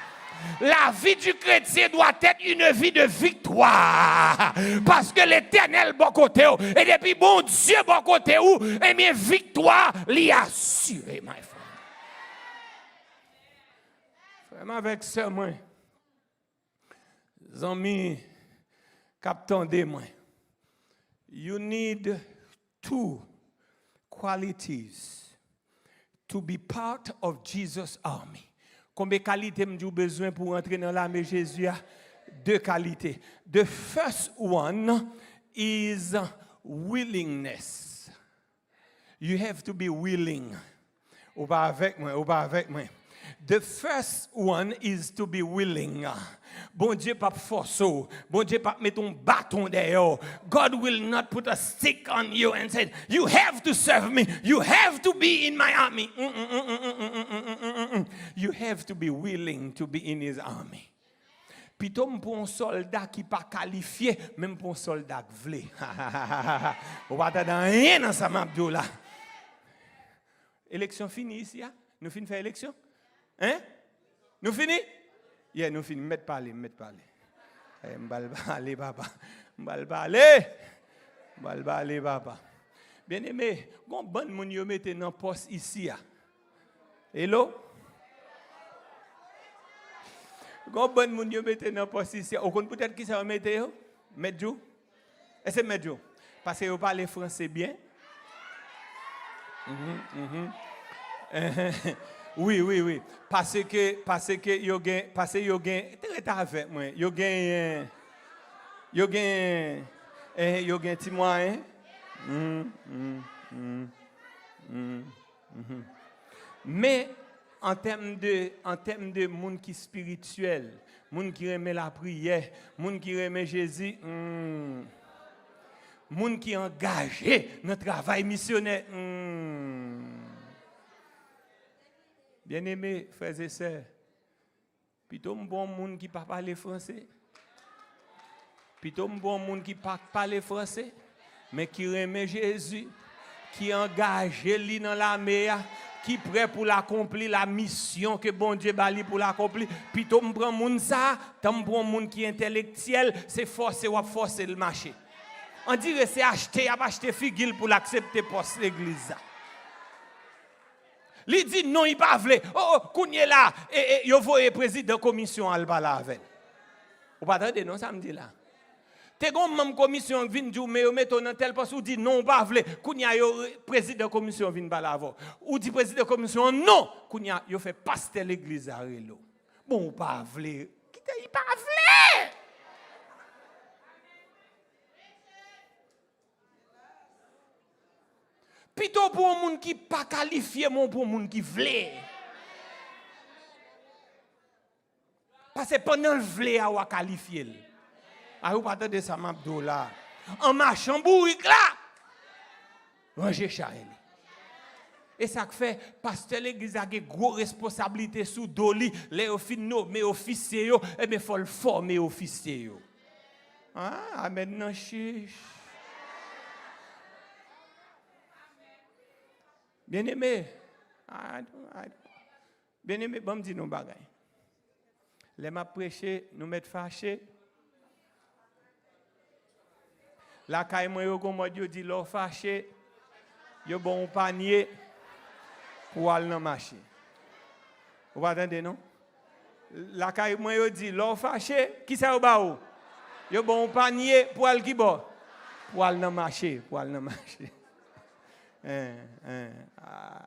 La vie du chrétien doit être une vie de victoire. Parce que l'Éternel bon côté et depuis bon Dieu bon côté où, eh bien victoire l'y assurée, my friend. Vraiment avec ce moi. Amis, captain de moi. You need two qualities to be part of Jesus' army. Combien de qualités m'avez besoin pour entrer dans l'armée Jésus? Deux qualités. The first one is willingness. You have to be willing. Ou pas avec moi. The first one is to be willing. Bon Dieu pas forcer. Bon Dieu pas mettre un bâton derrière. God will not put a stick on you and say, you have to serve me. You have to be in my army. You have to be willing to be in his army. Plutôt pour un soldat qui pas qualifié, même pour un soldat qui veut. On va pas dans rien dans sa mabdou là. Élection finie ici, nous finissons faire élection? Hein? Nous finissons? Yeah, nous finissons. Mettez parler. M'bal parler, papa. M'bal parler, papa. Bien aimé, bon moun yo mette dans poste ici. Hello? Bon moun yo mette dans poste ici. Ou kon peut-être qui ça va mettre yo? Medjou? Est-ce que Medjou? Parce que vous parlez français bien. Oui. Parce que yo gen très avec moi. Yo gen ti moyen. Mais en termes de monde qui spirituel, monde qui aime la prière, monde qui aime Jésus, monde qui engagé dans le travail missionnaire. Bien-aimés, frères et sœurs, plutôt un bon monde qui ne parle pas français, plutôt un bon monde qui ne parle pas français, mais qui aime Jésus, qui est engagé dans l'armée, qui est prêt pour l'accomplir, la mission que bon Dieu bali pour l'accomplir. Plutôt un bon monde ça, tant bon monde qui est intellectuel, c'est forcer le marché. On dirait c'est acheter figure pour l'accepter poste l'église. Il dit non, il pas vle. Kounye là, et yo voye président commission al bala avec. Ou pas attendre non ça me dit là. Te gon même commission vinn dou mais yo metto dans tel poste ou dit non pas vle. Kounya yo président commission vinn bala avant. Ou dit président commission non, kounya yo fait pasteur l'église à relo. Bon ou pas vle. Qui te il pas vle. Plutôt pour un monde qui pas qualifié, mon pour un monde qui veut. Parce que pendant le vle a ou qualifié. Ah ou pas de ça m'abdou là. En marchant bourrique là. Ranger chael. Et ça fait pasteur l'église a une grosse responsabilité sous doli les nommés officiers yo et ben faut le former officier yo. Ah maintenant chiche. Bien-aimé, bon me dit nous bagay. Les m'a prêché, nous mettre fâché. La caille moi yo comme Dieu dit l'or fâché. Yo bon panier pour aller dans marché. Vous attendez non? La caille moi yo dit l'or fâché, qui ça au ba ou? Yo bon panier pour aller qui bo? Pour aller dans marché,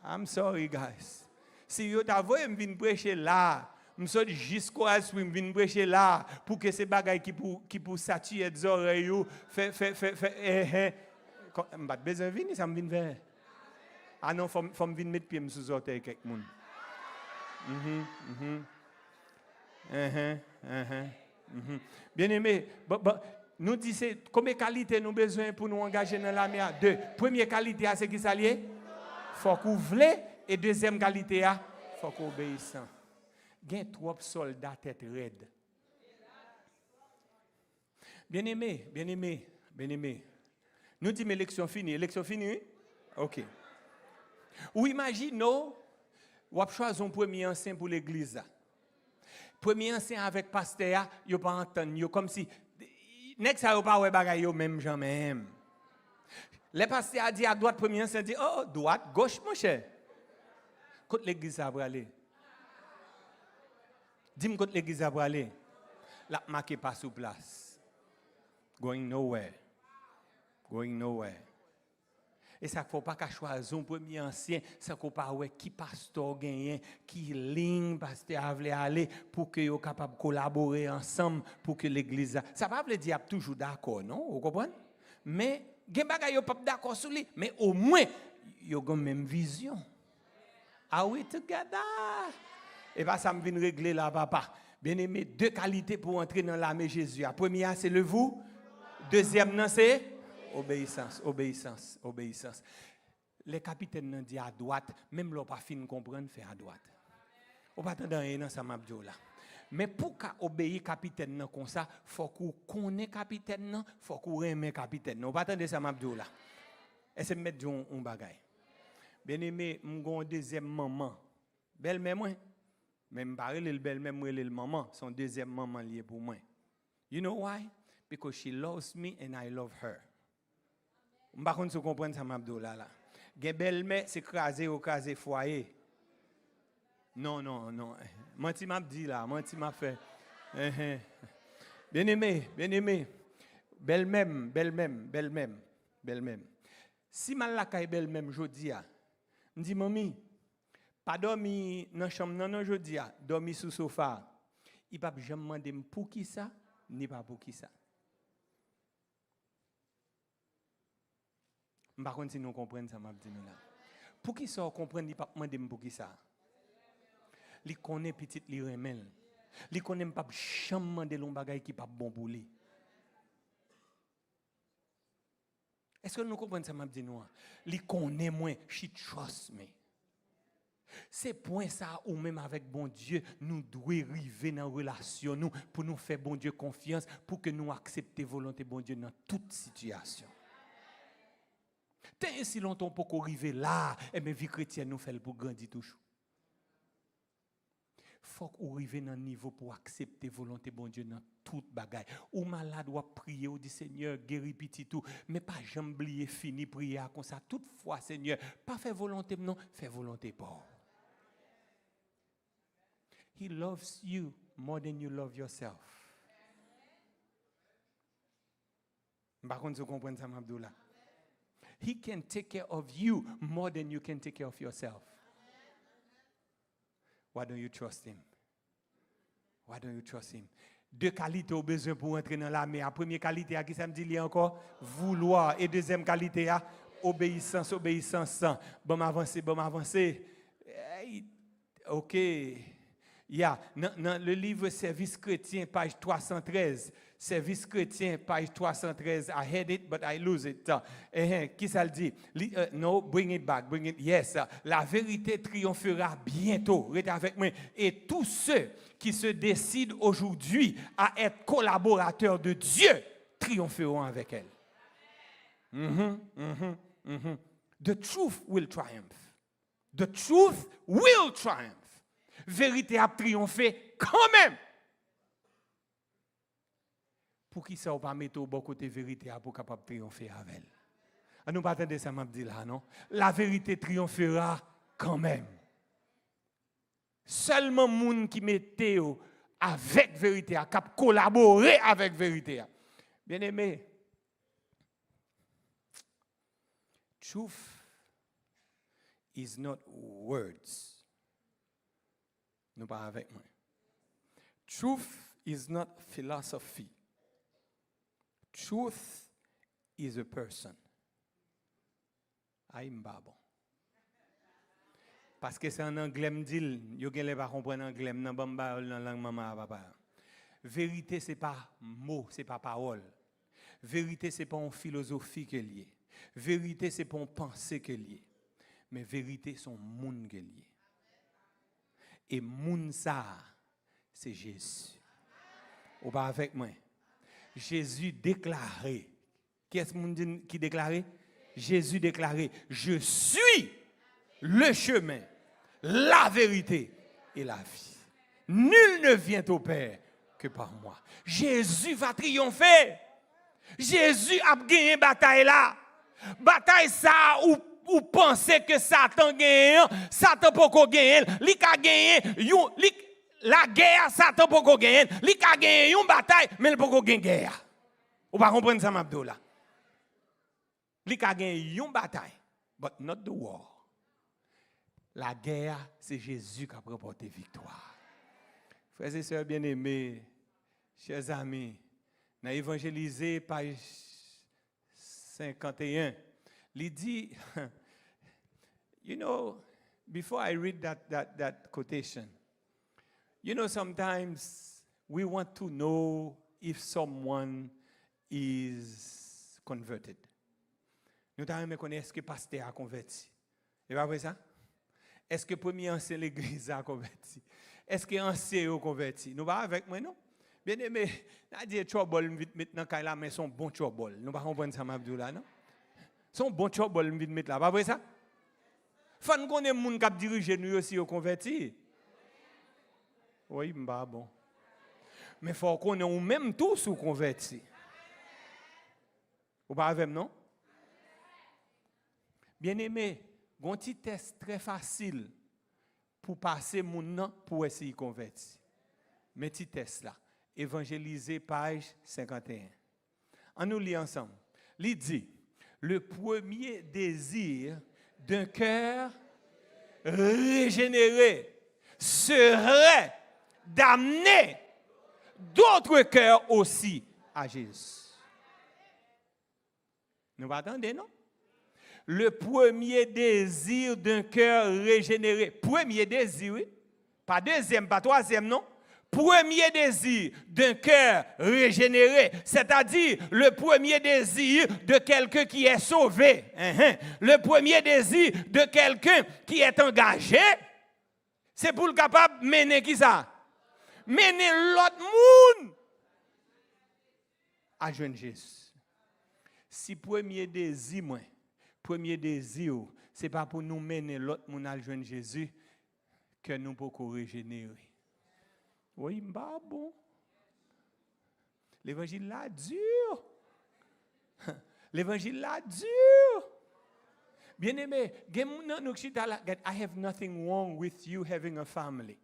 I'm sorry, guys. Si vous avez me prêcher là, Je suis jusqu'au Spring, je viens prêcher là, pour que ces bagailles qui pour saturer les oreilles, fait, je n'ai pas besoin de venir, ça me vient faire. Ah non, il faut venir mettre pied sous orteil avec quelqu'un. Bien aimé, nous disons combien de qualités nous avons besoin pour nous engager dans l'armée. Deux. Première qualité, c'est qui s'allie? Il faut qu'on voulait. Et deuxième qualité, il faut qu'on obéisse. Il y a trop de soldats tête raide. Bien aimé, bien aimé, bien aimé. Nous disons l'élection finie. Élection finie? OK. Ou imaginons, on va choisir un premier ancien pour l'église. Premier ancien avec pasteur, yo pas entendre yo comme si nek ça yo pas ouais bagay yo même jamais. Les pasteurs a dit à droite, premier ancien dit oh droite, gauche mon cher. Côté l'église a aller. Dis-moi côté l'église a aller. La marqué pas sous place. Going nowhere. Going nowhere. Et ça ne faut pas qu'à choisir un premier ancien, ça ne faut pas ouais qui pasteur gagne, qui ligne pasteur a voulu aller pour que soient capable de collaborer ensemble pour que l'église. Ça va veut dire toujours d'accord, non? Vous comprenez? Mais gen bagay yo pas d'accord sur lui, mais au moins yo ont même vision. Are we together? Et pas ça me vient régler là papa. Bien aimé, deux qualités pour entrer dans l'armée Jésus. La première c'est le vous, deuxième c'est obéissance, obéissance, obéissance. Les capitaines n'ont dit à droite, même l'on pas fin comprendre, faire à droite. On pas attendre rien dans ça m'abdou là. Mais pour qu'obéir capitaine comme ça, faut qu'on connaisse capitaine, faut qu'on aime capitaine. On pas attendre ça m'abdou là. Et c'est mettre un bagay. Bien aimé, mon deuxième maman, belle-mère moi. Même pas le belle-mère moi le maman, son deuxième maman lié pour moi. You know why? Because she loves me and I love her. Je ne sais pas si vous comprenez ça, Mabdou là. Gen belle-mère, c'est craser ou craser foyer. Non, non, non. Menti m'a dit là, menti m'a fait. Bien aimé, bien aimé. Belle-même, belle-même, belle-même, belle-même. Si mal la caille belle-même jodi a, me dit mamie, pas dormi dans chambre non jodi a, dormi sous sofa. Il pas jamais demander pour qui ça, ni pas pour qui ça. Par contre, si nous comprenons ça, m'a dit nous là. Pour qui ça comprendre, il pas demander pour qui ça. Il connaît petit, il remel. Il connaît pas jamais demander l'on bagay qui pas bon pour lui. Est-ce que nous comprenons ça, m'a dit nous? Il connaît moins, she trust me. C'est point ça ou même avec bon Dieu, nous devons arriver dans la relation nous pour nous faire bon Dieu confiance, pour que nous acceptions volonté bon Dieu dans toute situation. Tant si longtemps pour qu'on arrive là, et bien vie chrétienne nous fait pour grandir toujours. Faut qu'on arrive dans un niveau pour accepter volonté bon Dieu dans toute bagaille. Ou malade doit prier ou dit Seigneur guéris petit tout, mais pas jamais oublier fini prier comme ça toutefois Seigneur, pas faire volonté non, faire volonté pas. He loves you more than you love yourself. Par contre, vous comprenez ça, Abdullah? He can take care of you more than you can take care of yourself. Why don't you trust him? Why don't you trust him? Deux qualités au besoin pour entrer dans l'armée. La première qualité, à qui ça me dit encore? Vouloir. Et deuxième qualité, obéissance, obéissance. Bon, avancer. OK. Yeah. Dans le livre Service chrétien, page 313. Service chrétien, page 313. I had it, but I lose it. Qui ça le dit? No, bring it back. Bring it. Yes. La vérité triomphera bientôt. Restez avec moi. Et tous ceux qui se décident aujourd'hui à être collaborateurs de Dieu triompheront avec elle. The truth will triumph. The truth will triumph. Vérité a triomphé quand même. Pour qui ça ou pas mettre au bon côté vérité pour capable triompher avec elle. Nous pas attendre ça m'a dit là non. La vérité triomphera quand même. Seulement moun qui mettait avec vérité a cap collaborer avec vérité. Bien aimé. Truth is not words. Nous pas avec moi. Truth is not philosophy. Truth is a person. Aïmba bon. Parce que c'est en anglais m'dil, yo gen les pas comprendre anglais nan bamba dans langue maman papa. Vérité c'est pas mot, c'est pas parole. Vérité c'est pas une philosophie que lié. Vérité c'est pas une pensée que lié. Mais vérité son monde que lié. Et moun ça c'est Jésus. Ou pas avec moi. Jésus déclaré. Qui est-ce qui déclaré? Jésus déclaré, je suis le chemin, la vérité et la vie. Nul ne vient au Père que par moi. Jésus va triompher. Jésus a gagné bataille là. Bataille ça ou pensez que Satan gagne, Satan pas gagner, li ka gagner, la guerre Satan pas gagner, li ka gagner une bataille mais il pas gagner guerre. Ou pas comprendre ça m'abdou là. Li ka gagner une bataille but not the war. La guerre, c'est Jésus qui a remporté victoire. Frères et sœurs bien-aimés, chers amis, dans l'évangélisé, page 51, il dit, you know, before I read that quotation, you know, sometimes we want to know if someone is converted. Nous avons connaître est-ce que le pasteur a converti. Et pas vrai ça? Est-ce que le premier ancien l'église a converti? Est-ce que l'ancien a converti? Nous pas avec moi, non? Bien aimé, n'a dit trouble vite maintenant quand la mais son bon trouble. Nous pas comprendre ça Abdoula, non? Son bon trouble vite mettre là, pas vrai ça? Faut nous connaître moun qui diriger nous aussi au converti. Oui, m'ba bon. Mais faut qu'on ait même tous au converti. Ou pas avec non? Bien aimé, un petit test très facile pour passer mon nom pour essayer de convertir. Mais petit test là, évangéliser page 51. On nous lit ensemble. Il dit, le premier désir d'un cœur régénéré serait d'amener d'autres cœurs aussi à Jésus. Nous attendons, non? Le premier désir d'un cœur régénéré. Premier désir, oui. Pas deuxième, pas troisième, non. Premier désir d'un cœur régénéré, c'est-à-dire le premier désir de quelqu'un qui est sauvé. Le premier désir de quelqu'un qui est engagé, c'est pour le capable de mener qui ça? Mener l'autre monde à joindre Jésus. Si premier désir, moi, premier désir, ce n'est pas pour nous mener l'autre monde à joindre Jésus que nous pouvons régénérer. Oui, bah bon. L'évangile là dur. L'évangile là dur. Bien aimé, I have nothing wrong with you having a family.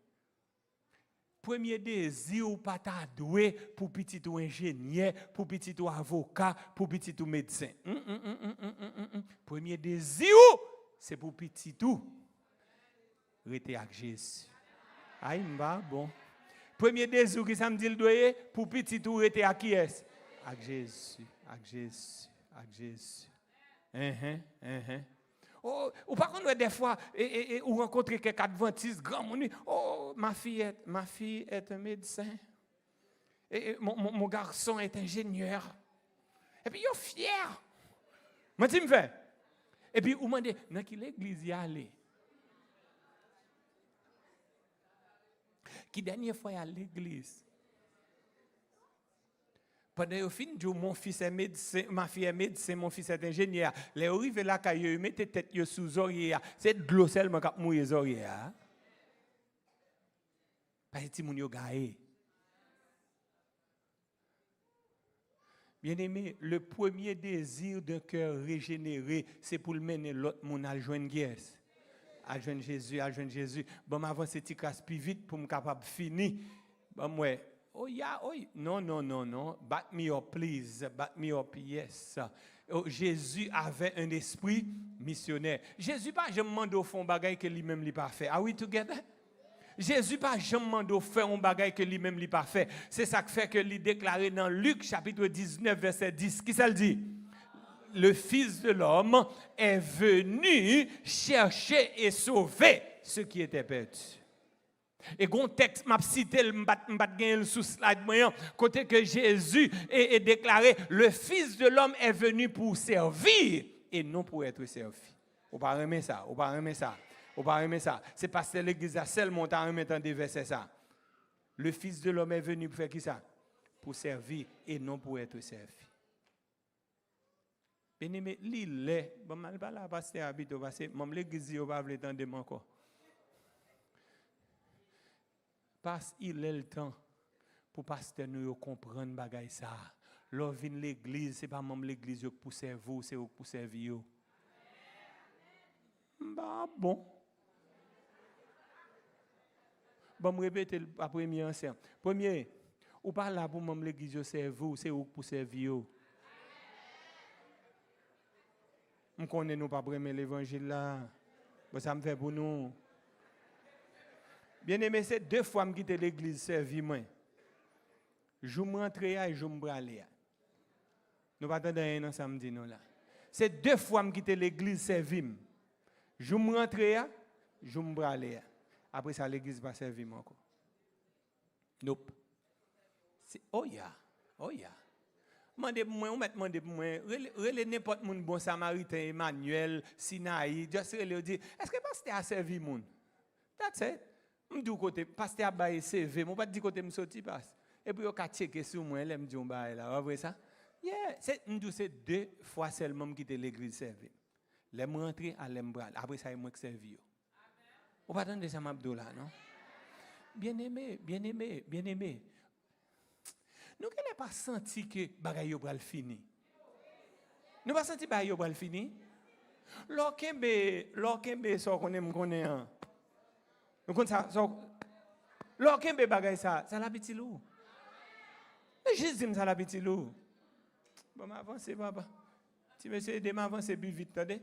Premier désir ou pas ta doué pour petit ou ingénieur, pour petit ou avocat, pour petit ou médecin. Premier désir c'est pour petit ou rester avec Jésus. Aïe, m'ba bon. Premier désir qui ça me dit le doyer pour petit ou rester à qui est? Avec Jésus, avec Jésus, avec Jésus. Oh, ou par contre des fois ou rencontrer quelqu'un adventiste grand monde. Oh, ma fille est un médecin. Et mon garçon est ingénieur. Et puis il est fier. Moi tu me fais. Et puis ou demande dans quelle église y aller? Qui dernière fois à l'église? Pendant que fin du mon fils est médecin, ma fille est médecin, mon fils est ingénieur. Les arrivés là quand ils mettent tête sous oreille, c'est de l'eau seulement qui mouille les oreilles. Parce que mon yo gaé. Bien-aimé, le premier désir d'un cœur régénéré, c'est pour le mener l'autre monde à joindre Jésus. À joindre Jésus, à joindre Jésus. Bon, m'avance cette classe plus vite pour me capable finir. Bon, moi, oh yeah, oh non. Back me up, please. Back me up, yes. Oh, Jésus avait un esprit missionnaire. Jésus pas je me demande au fond bagaille que lui-même lui pas fait. Are we together? Jésus pas jamais demandé faire un bagage que lui-même lui pas fait. C'est ça qui fait que lui déclaré dans Luc chapitre 19 verset 10. Qui ça le dit? Le Fils de l'homme est venu chercher et sauver ceux qui étaient perdus. Et quand texte m'a cité, m'a gagné sous slide moyen, côté que Jésus est déclaré, le Fils de l'homme est venu pour servir et non pour être servi. On pas aimer ça, on pas aimer ça. On pas aimer ça. C'est parce que l'église a seulement en mettant des versets ça. Le Fils de l'homme est venu pour faire qui ça? Pour servir et non pour être servi. Bien aimé, l'île, bon mal pas là parce que habite parce que même l'église yo pas veut tendre encore. Parce qu'il est le temps pour pasteur nous comprendre bagay ça. L'on vient l'église, c'est pas même l'église pour servir, c'est pour servir. Bah bon. Bon, me répéter la première ensemble. Premier, ou pas là pour même l'église servir, c'est pour servir. On connaît nous pas premier l'évangile là. Bon, ça me fait pour nous. Bien aimé, c'est 2 fois que je quitte l'église servir moi. Je me rentre et je me brale. Nous pas attendre un samedi non là. C'est 2 fois que je quitte l'église servir. Je me rentre et je me brale. Après ça l'église va servir moi encore. Nope. Oh yeah. Mandez moi, on met mandé pour moi, relé n'importe moun bon samaritain Emmanuel, Sinaï, juste relé dit, est-ce que pasteur a servi moun? That's it. M'dou côté pasteur a baillé CV, mon pas dit côté me sorti passe. Et puis on ka checker sur moi, elle me dit on baille là, vous voyez ça? Yeah, c'est 2 fois seulement quitter l'église servir. Les rentrer à l'embral, après ça moi servir. On pas attendre ça m'abdou là, non? Bien-aimé. Nous n'avons pas senti que bagay yo pral fini. Nous pas senti bagay yo pral fini. L'okembe so connaît an. Nous connait ça so l'okembe bagay ça la petit lou. Jésus ça la petit lou. Bon m'avancer papa. Si monsieur de m'avancer plus vite, attendez.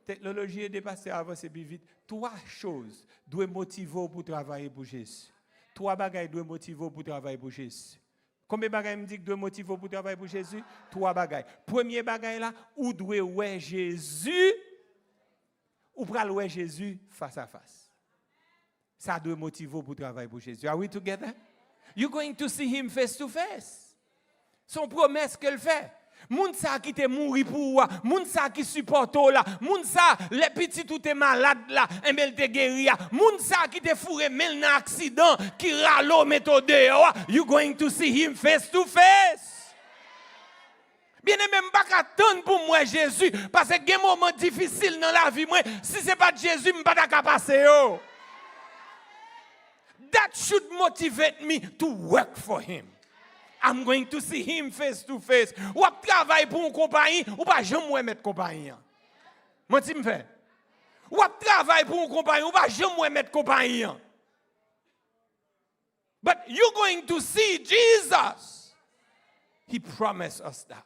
Technologie est dépassée avancer plus vite. 3 choses doivent motiver pour travailler pour Jésus. 3 bagages doivent motiver pour travailler pour Jésus. Combien de bagages me dit que doit motiver pour travailler pour Jésus? 3 bagages. Premier bagage là, ou doit ouais Jésus, ou pral ouais Jésus face à face. Ça doit motiver pour travailler pour Jésus. Are we together? You're going to see him face to face. Son promesse qu'elle fait. Moun sa qui te mouri pour moun sa qui supporte là, moun sa les petits tout est malade là, et elle te guéri. Moun sa qui te fourré mel dans accident, qui ralo méthode, you going to see him face to face. Bien aimé, m'pas attendre pour moi Jésus parce que des moments difficiles dans la vie moi, si c'est pas de Jésus, m'pas ta passer yo. That should motivate me to work for him. I'm going to see him face to face. Ou ap travail pour une compagnie, ou pas jamais mettre compagnie. Moi tu me fais. Ou ap travail pour une compagnie, ou pas jamais mettre compagnie. But you're going to see Jesus. He promised us that.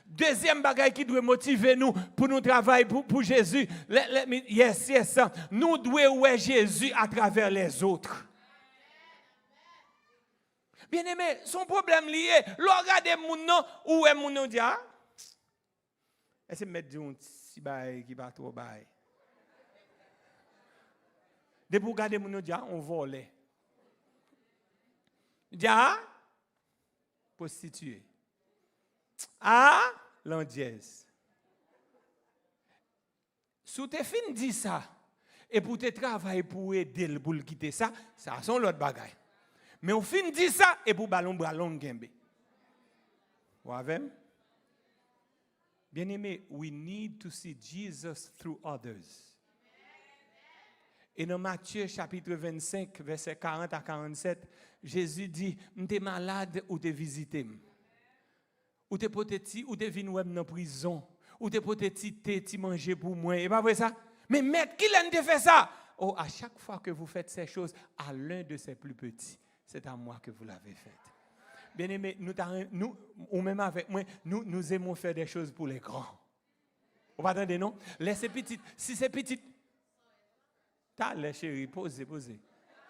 Deuxième bagage qui doit motiver nous pour nous travailler pour Jésus. Yes. Nous devons voir Jésus à travers les autres. Bien aimé, son problème lié, regardez mon nom, où est mon nom dit ah? Est-ce que mettre un petit bail qui va trop bail? De pour regarder mon nom dit ah, on vole. Dit ah? Prostituée. Ah? L'andiaise. Si tu fin dit ça, et pour te travailler pour aider le pour quitter ça, ça sont l'autre bagaille. Mais on fin dit ça et pour ballon gembe. Vous avez? Bien aimé, we need to see Jesus through others. Et dans Matthieu chapitre 25, verset 40 à 47, Jésus dit, m'te malade ou te visiter. Ou te poteti, ou te vin dans la prison. Ou te poteti, te manger pour moi. Et pas vrai ça? Mais maître, qui l'a fait ça? Oh, à chaque fois que vous faites ces choses à l'un de ces plus petits, c'est à moi que vous l'avez fait. Bien aimé, nous, ou même avec moi, nous aimons faire des choses pour les grands. Vous attendez, non? Laissez petite. Si c'est petite, t'as les chéris, posez.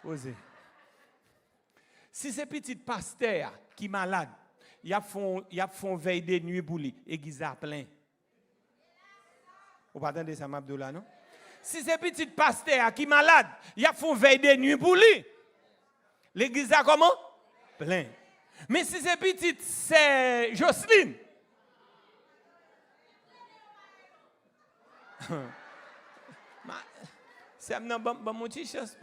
Posez. Si c'est petit pasteur qui est malade, il a font veille de nuit pour lui, église à plein. Vous attendez ça, Mabdoula, non? Si c'est petit pasteur qui est malade, il a font veille de nuit pour lui. L'église a comment? Plein. Mais si c'est petit, c'est Jocelyne. C'est un bon petit chance.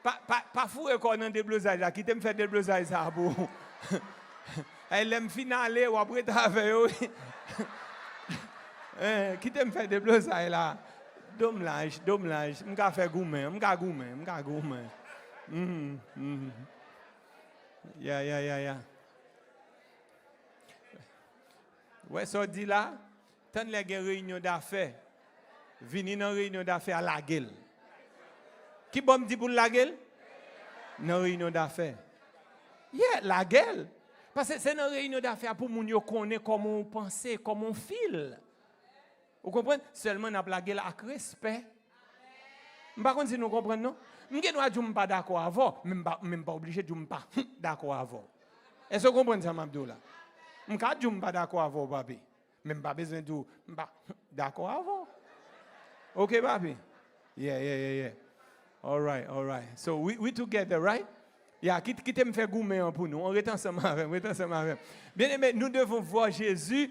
Pas fou qu'on a des blousages là. Qui t'aime faire des blousages ça pour. Elle aime finaler ou après travailler. Qui t'aime faire des blousages là. Dommage. M'ka faire gourmet. Yeah. Ouais, ça dit là, tant les réunions d'affaires. Venir dans réunion d'affaires à la gueule. Qui bon me dit pour la gueule? Dans réunion d'affaires. Yeah, la gueule. Parce que c'est dans réunion d'affaires pour moun yo connaît comment on pense, comment on file. Vous comprenez? Seulement n'a la gueule avec respect. Par contre si nous comprenons non? M'geno dire pas d'accord avant, même pas obligé de dire pas d'accord avant. Est-ce que vous comprenez ça Mabdoula? M'ka dire pas d'accord avant papi. Même pas besoin de dire d'accord avant. Okay, Bobby? Yeah. All right. So we together, right? Yeah, qui t'aime faire gourmet pour nous? On reste ensemble avec. Bien aimé, nous devons voir Jésus,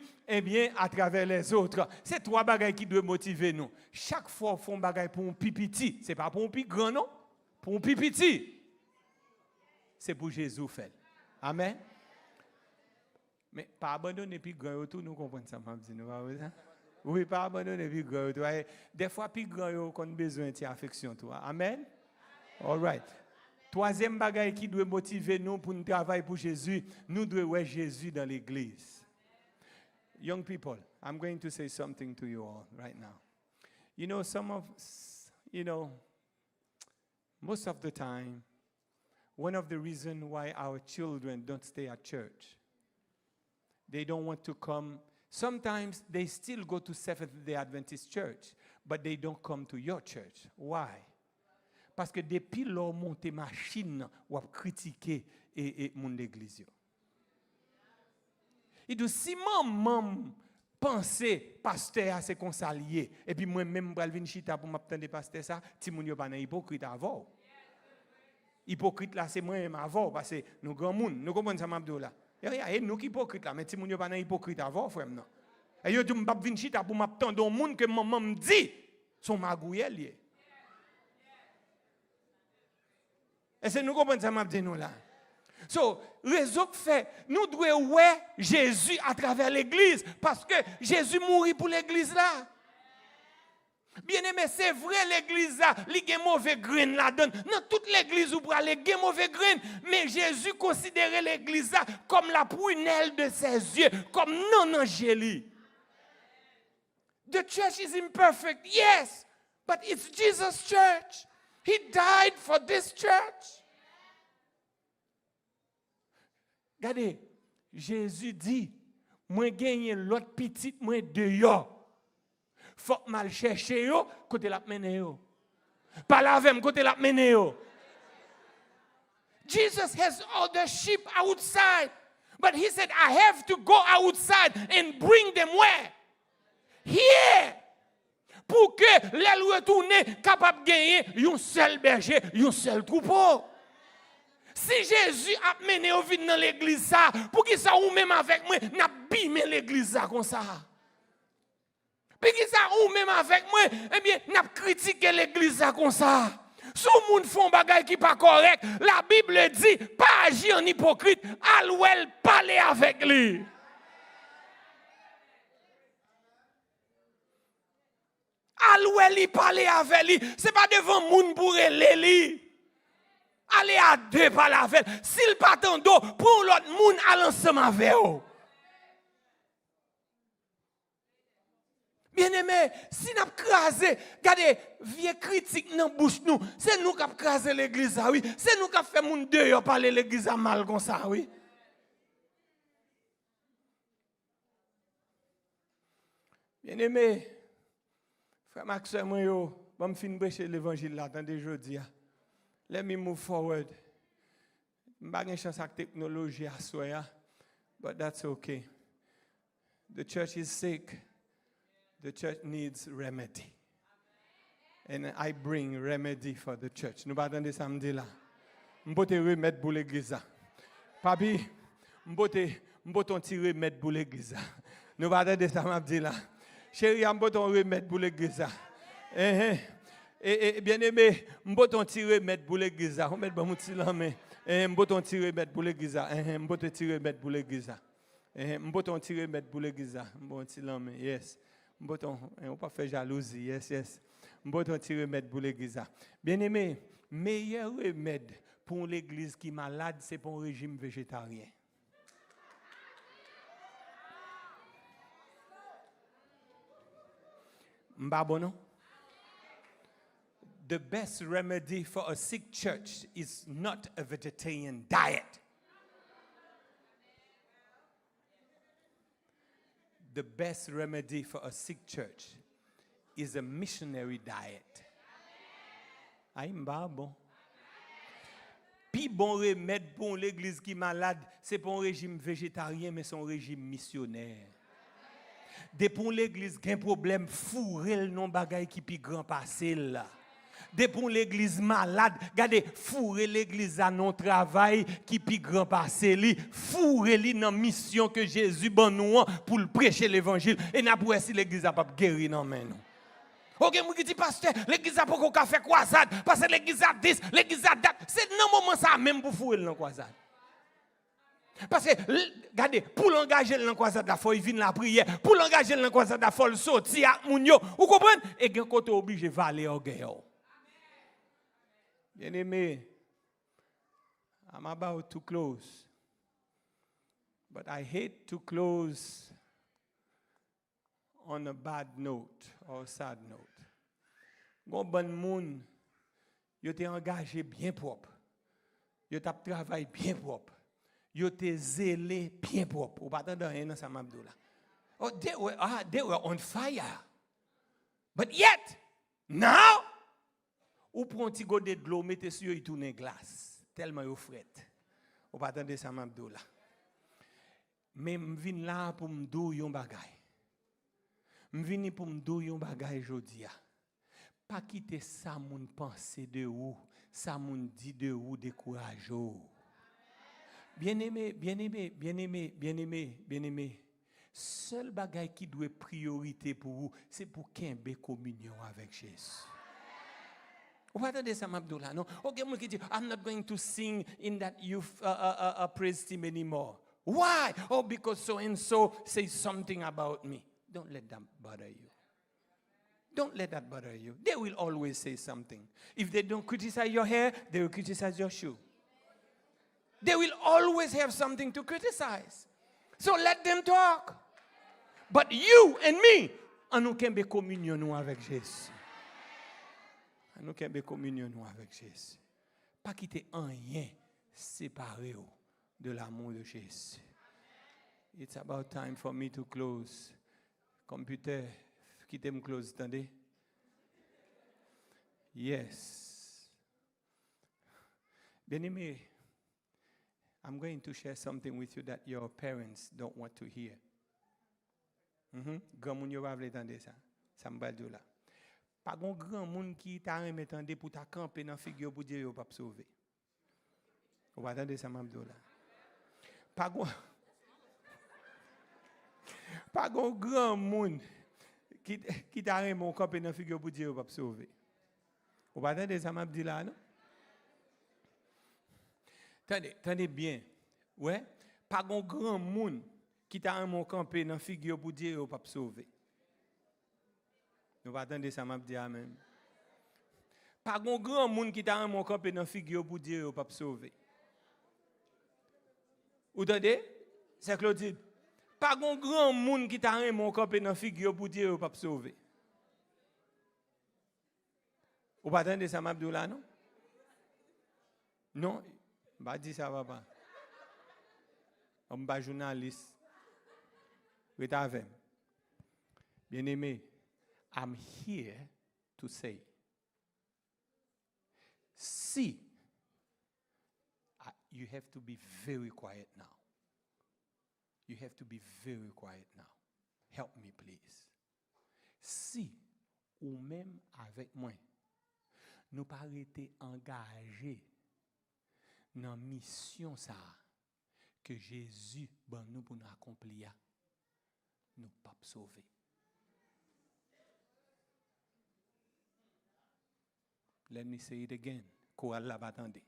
à travers les autres. C'est trois bagages qui doivent motiver nous. Chaque fois, on fait un bagage pour un pipiti. C'est pas pour un plus grand, non? Pour un pipiti. C'est pour Jésus fait. Amen. Mais pas abandonner plus grand, tout nous comprenons ça, oui, pas abandonner plus grand. Des fois, plus grand, qu'on a besoin de affection. Amen? All right. Troisième bagage qui doit motiver nous pour nous travailler pour Jésus, nous devons voir Jésus dans l'église. Young people, I'm going to say something to you all right now. Most of the time, one of the reasons why our children don't stay at church, they don't want to come. Sometimes they still go to Seventh-day Adventist church, but they don't come to your church. Why? Parce que depuis leur montée machine, ou critiquer et mon église. Il dit si maman penser pasteur c'est qu'on s'allier et puis moi même pour venir chita pour m'attendre pasteur ça, ti moun yo pas hypocrite avant. Hypocrite là c'est moi même avant parce que nous grand monde, nous comprenons ça Mabdoula. Et nous qui hypocrite là, mais si moun yo pas hypocrite avant frère non. Et yo dit m'pa venir chita pour m'attendre un monde que maman me dit son magouille lié. Et c'est nous comprenons ça Mabdoula là. So, raison que fait, nous devons voir Jésus à travers l'église parce que Jésus mourit pour l'église là. Bien aimé, c'est vrai l'église là, il y a mauvais grain là-dedans. Dans toute l'église où pour aller, il y a mauvais grain, mais Jésus considérait l'église là comme la prunelle de ses yeux, comme non angélique. The church is imperfect, yes, but it's Jesus' church. He died for this church. Regardez, Jésus dit, moi gagne l'autre petite, moi dehors. Faut mal chercher yo, côté la mener yo. Pas la même côté la mener yo. Jesus has all the sheep outside, but he said, I have to go outside and bring them where? Here. Pour que les retourner capable de gagner un seul berger, un seul troupeau. Si Jésus a mené au vide dans l'église ça, pour qui ça ou même avec moi, n'a bimé l'église ça comme ça. Pour qui ça ou même avec moi, eh bien, n'a critiqué l'église ça comme ça. Si le monde font bagay qui pas correct, la Bible dit pas agir en hypocrite, alwel parler avec lui. Alwel parler avec lui, c'est pas devant monde pour lui. Allez à deux par la veille. S'il pas en dos, pour l'autre monde, allez ensemble avec eux. Bien aimé, si nous avons crasé, regardez, vieux critique dans la bouche nous, c'est nous qui avons crasé l'église, oui. C'est nous qui avons fait mon dehors parler l'église mal comme ça, oui. Bien aimé, frère Maxime, moi, je vais finir prêcher l'évangile là, attendez jeudi. Let me move forward. Je n'ai pas de chance avec la technologie à soi, but that's okay. The church is sick. The church needs remedy. And I bring remedy for the church. Nous attendons samedi là. M'bote remettre pour l'église. Papi, m'bote un petit remède pour l'église. Nous attendons samedi là. Chérie, m'bote un remède pour l'église. Et bien aimé, m'bote un petit remède pour l'église. On met bon petit là mais m'bote un petit remède pour l'église. M'bote un petit remède pour l'église. M'bote un petit remède pour l'église. M'bote un petit là mais yes. M'bote on pas faire jalousie. Yes. M'bote un petit remède pour l'église. Bien aimé, meilleur remède pour l'église qui est malade, c'est pour un régime végétarien. M'babono? The best remedy for a sick church is not a vegetarian diet. The best remedy for a sick church is a missionary diet. Aïe, m'babon. Puis bon remède pour l'église qui est malade, c'est pas un régime végétarien, mais c'est un régime missionnaire. Dès pour l'église qui a un problème, fourrer le non bagay qui pi grand passé là. Dès pour l'église malade, regardez, fourrer l'église à non travail qui pi grand passé li, fourrer li dans mission que Jésus ban nous pour le prêcher l'évangile et n'a pas si l'église a pas guéri non mais non. Ok, moi qui dis pasteur, l'église a pas qu'on fait croisade parce que l'église a 10, l'église a date, c'est dans moment ça même pour fourrer dans croisade. Parce que, regardez, pour l'engager dans la croisade, il faut venir la prière. Pour l'engager dans la croisade, il faut sortir à Mounio. Vous comprenez? Et quand on est obligé de valer au guerre. Bien aimé, I'm about to close. But I hate to close on a bad note or sad note. Bon moun, yo te engagé bien propre. Yo t'a travaillé bien propre. Yo te zélé bien propre. Ou pas attendre rien dans sa mabdou là. Oh, they were on fire. But yet, now, ou prend un petit godet de l'eau, mettez sur eux, il tourne glace. Tellement yo fret. Ou pas attendre sa mabdou là. Mais m'vin là pour m'dou yon bagay. M'vini pour m'dou yon bagay jodi a. Pas quitter ça moun penser de ou, ça moun dit de ou décourage ou. Bien-aimé. Seul bagay qui doit priorité pour vous, c'est pour qu'il y ait une communion avec Jésus. Vous attendez ça, Mabdoula, non? Ok, moi qui dis, I'm not going to sing in that youth praise team anymore. Why? Oh, because so and so says something about me. Don't let that bother you. Don't let that bother you. They will always say something. If they don't criticize your hair, they will criticize your shoe. They will always have something to criticize. So let them talk. But you and me, nous avons communion avec Jésus. Nous avons communion avec Jésus. Pas quitter rien séparé de l'amour de Jésus. It's about time for me to close. Computer, quittez me close, attendez. Yes. Bien-aimé, I'm going to share something with you that your parents don't want to hear. Grand moun yo va vle tande ça. Ça me baldo là. Pas gon grand moun qui t'a remet tande pour ta camper dans figure pour dire yo pas sauver. Ou va tande ça m'abdo là. Pas gon grand moun qui t'a remet camper dans figure pour dire yo pas sauver. Ou va tande ça m'abdi là non? Tenez bien. Ouais, pas gon grand moun qui t'a un campé dans figure pour dire au pas sauver. Nous va attendre ça m'a dit amen. Pas gon grand moun qui t'a un campé dans figure pour dire au pas sauver. Vous entendez? C'est Claudine. Pas gon grand moun qui t'a un campé dans figure pour dire au pas sauver. Vous pas attendre ça m'a dit là non? Non. Bah dis ça va pas. On pas journaliste. Bien-aimé, I'm here to say, si you have to be very quiet now. You have to be very quiet now. Help me, please. Si, ou même avec moi, nous pas été engagés dans la mission ça que Jésus ban nous pour nous accomplir, nous pas sauver. Let me say it again. Quoi la batande?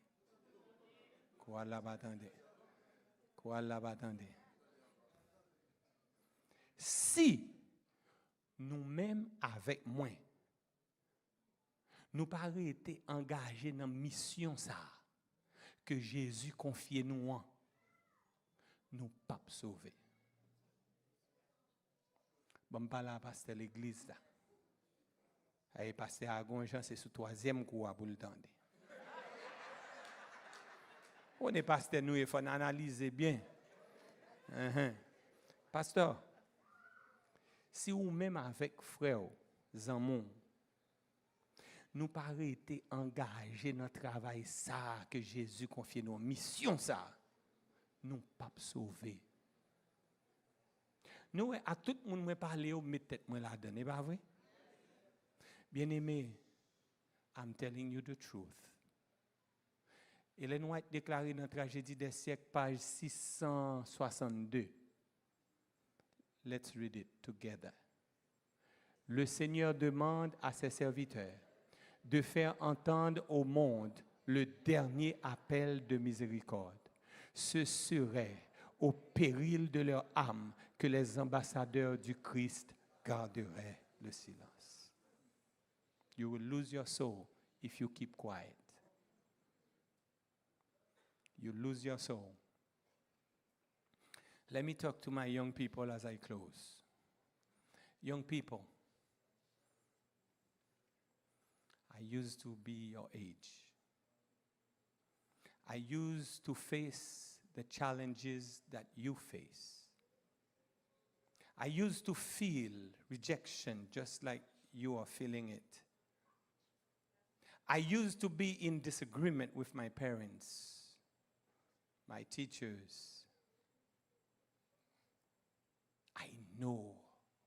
Quoi la batande? Quoi la batande? Si nous-mêmes avec moi, nous pas été engagés dans la mission ça que Jésus confiait nous en, nous pas sauver. Bon, pas là, pasteur l'église là. Et pasteur Agonjan, c'est sous troisième coup pour le tendre. On est pasteur, nous, il faut analyser bien. Pasteur, si ou même avec frère, Zamon, nous pas été engagés dans le travail ça que Jésus confie nos mission ça, nous pas sauver. Nous à tout le monde me parler ou mettre tête moi là-dedans, n'est pas vrai? Bien-aimé, I'm telling you the truth. Ellen White déclaré dans Tragédie des siècles, page 662. Let's read it together. Le Seigneur demande à ses serviteurs de faire entendre au monde le dernier appel de miséricorde. Ce serait au péril de leur âme que les ambassadeurs du Christ garderaient le silence. You will lose your soul if you keep quiet. You lose your soul. Let me talk to my young people as I close. Young people, I used to be your age. I used to face the challenges that you face. I used to feel rejection just like you are feeling it. I used to be in disagreement with my parents, my teachers. I know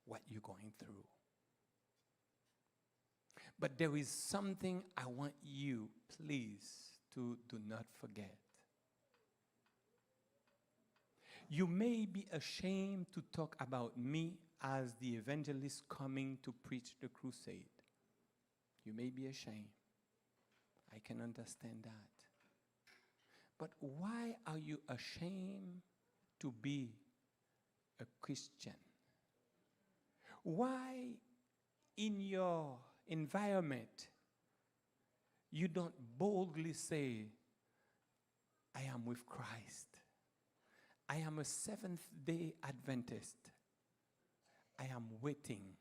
what you're going through. But there is something I want you, please, to do not forget. You may be ashamed to talk about me as the evangelist coming to preach the crusade. You may be ashamed. I can understand that. But why are you ashamed to be a Christian? Why in your environment you don't boldly say, I am with Christ. I am a Seventh-day Adventist. I am waiting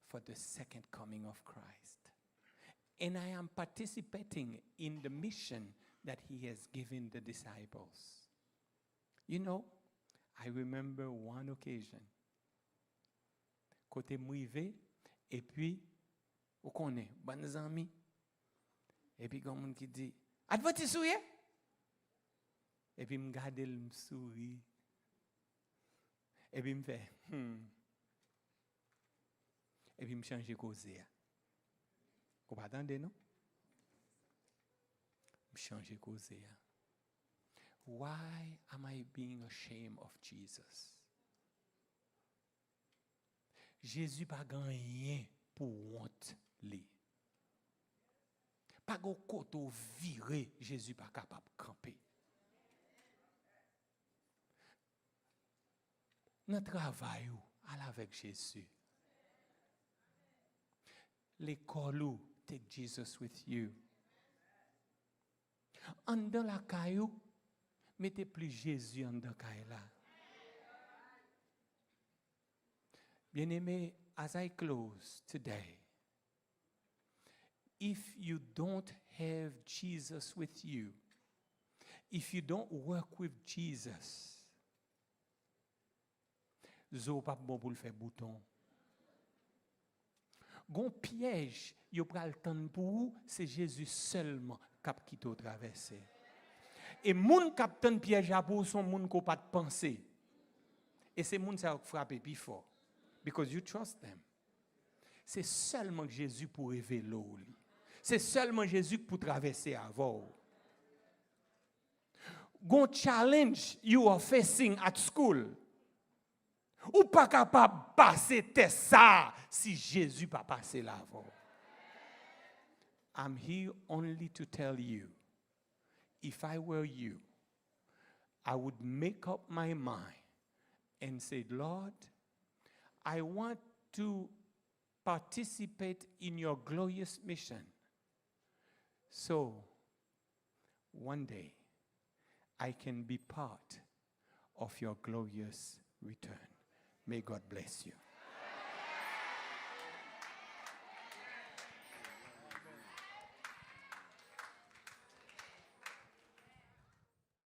for the second coming of Christ. And I am participating in the mission that he has given the disciples. You know, I remember one occasion. Côté mouivé, et puis, vous connaissez, bonnes amis. Et puis, comme on qui dit, Adventiste souye? Et puis, me garde le souris. Et puis, me fait, Et puis, me change causer. Vous pas attendez, non? Me change causer. Why am I being ashamed of Jesus? Jésus pas gagné pour honte li. Pas go côté viré, Jésus pas capable de camper. Notre travail avec Jésus. L'école, take Jesus with you. En dans la caillou, mettez plus Jésus en dans la caillou là. Bien-aimé, as I close today, if you don't have Jesus with you, if you don't work with Jesus, zo pas bon pour le faire bouton. Gon piège, yo pral tande pour vous, c'est Jésus seulement cap qui t'a traversé. Et moun capitaine piège à pour son moun ko pas de penser. Et c'est moun ça frappe plus fort. Because you trust them. C'est seulement Jésus pour révéler l'eau. C'est seulement Jésus pour traverser avant. Gon challenge you are facing at school. Ou pas capable passer test ça si Jésus pas passé là avant. I'm here only to tell you, if I were you, I would make up my mind and say, Lord, I want to participate in your glorious mission. So, one day, I can be part of your glorious return. May God bless you.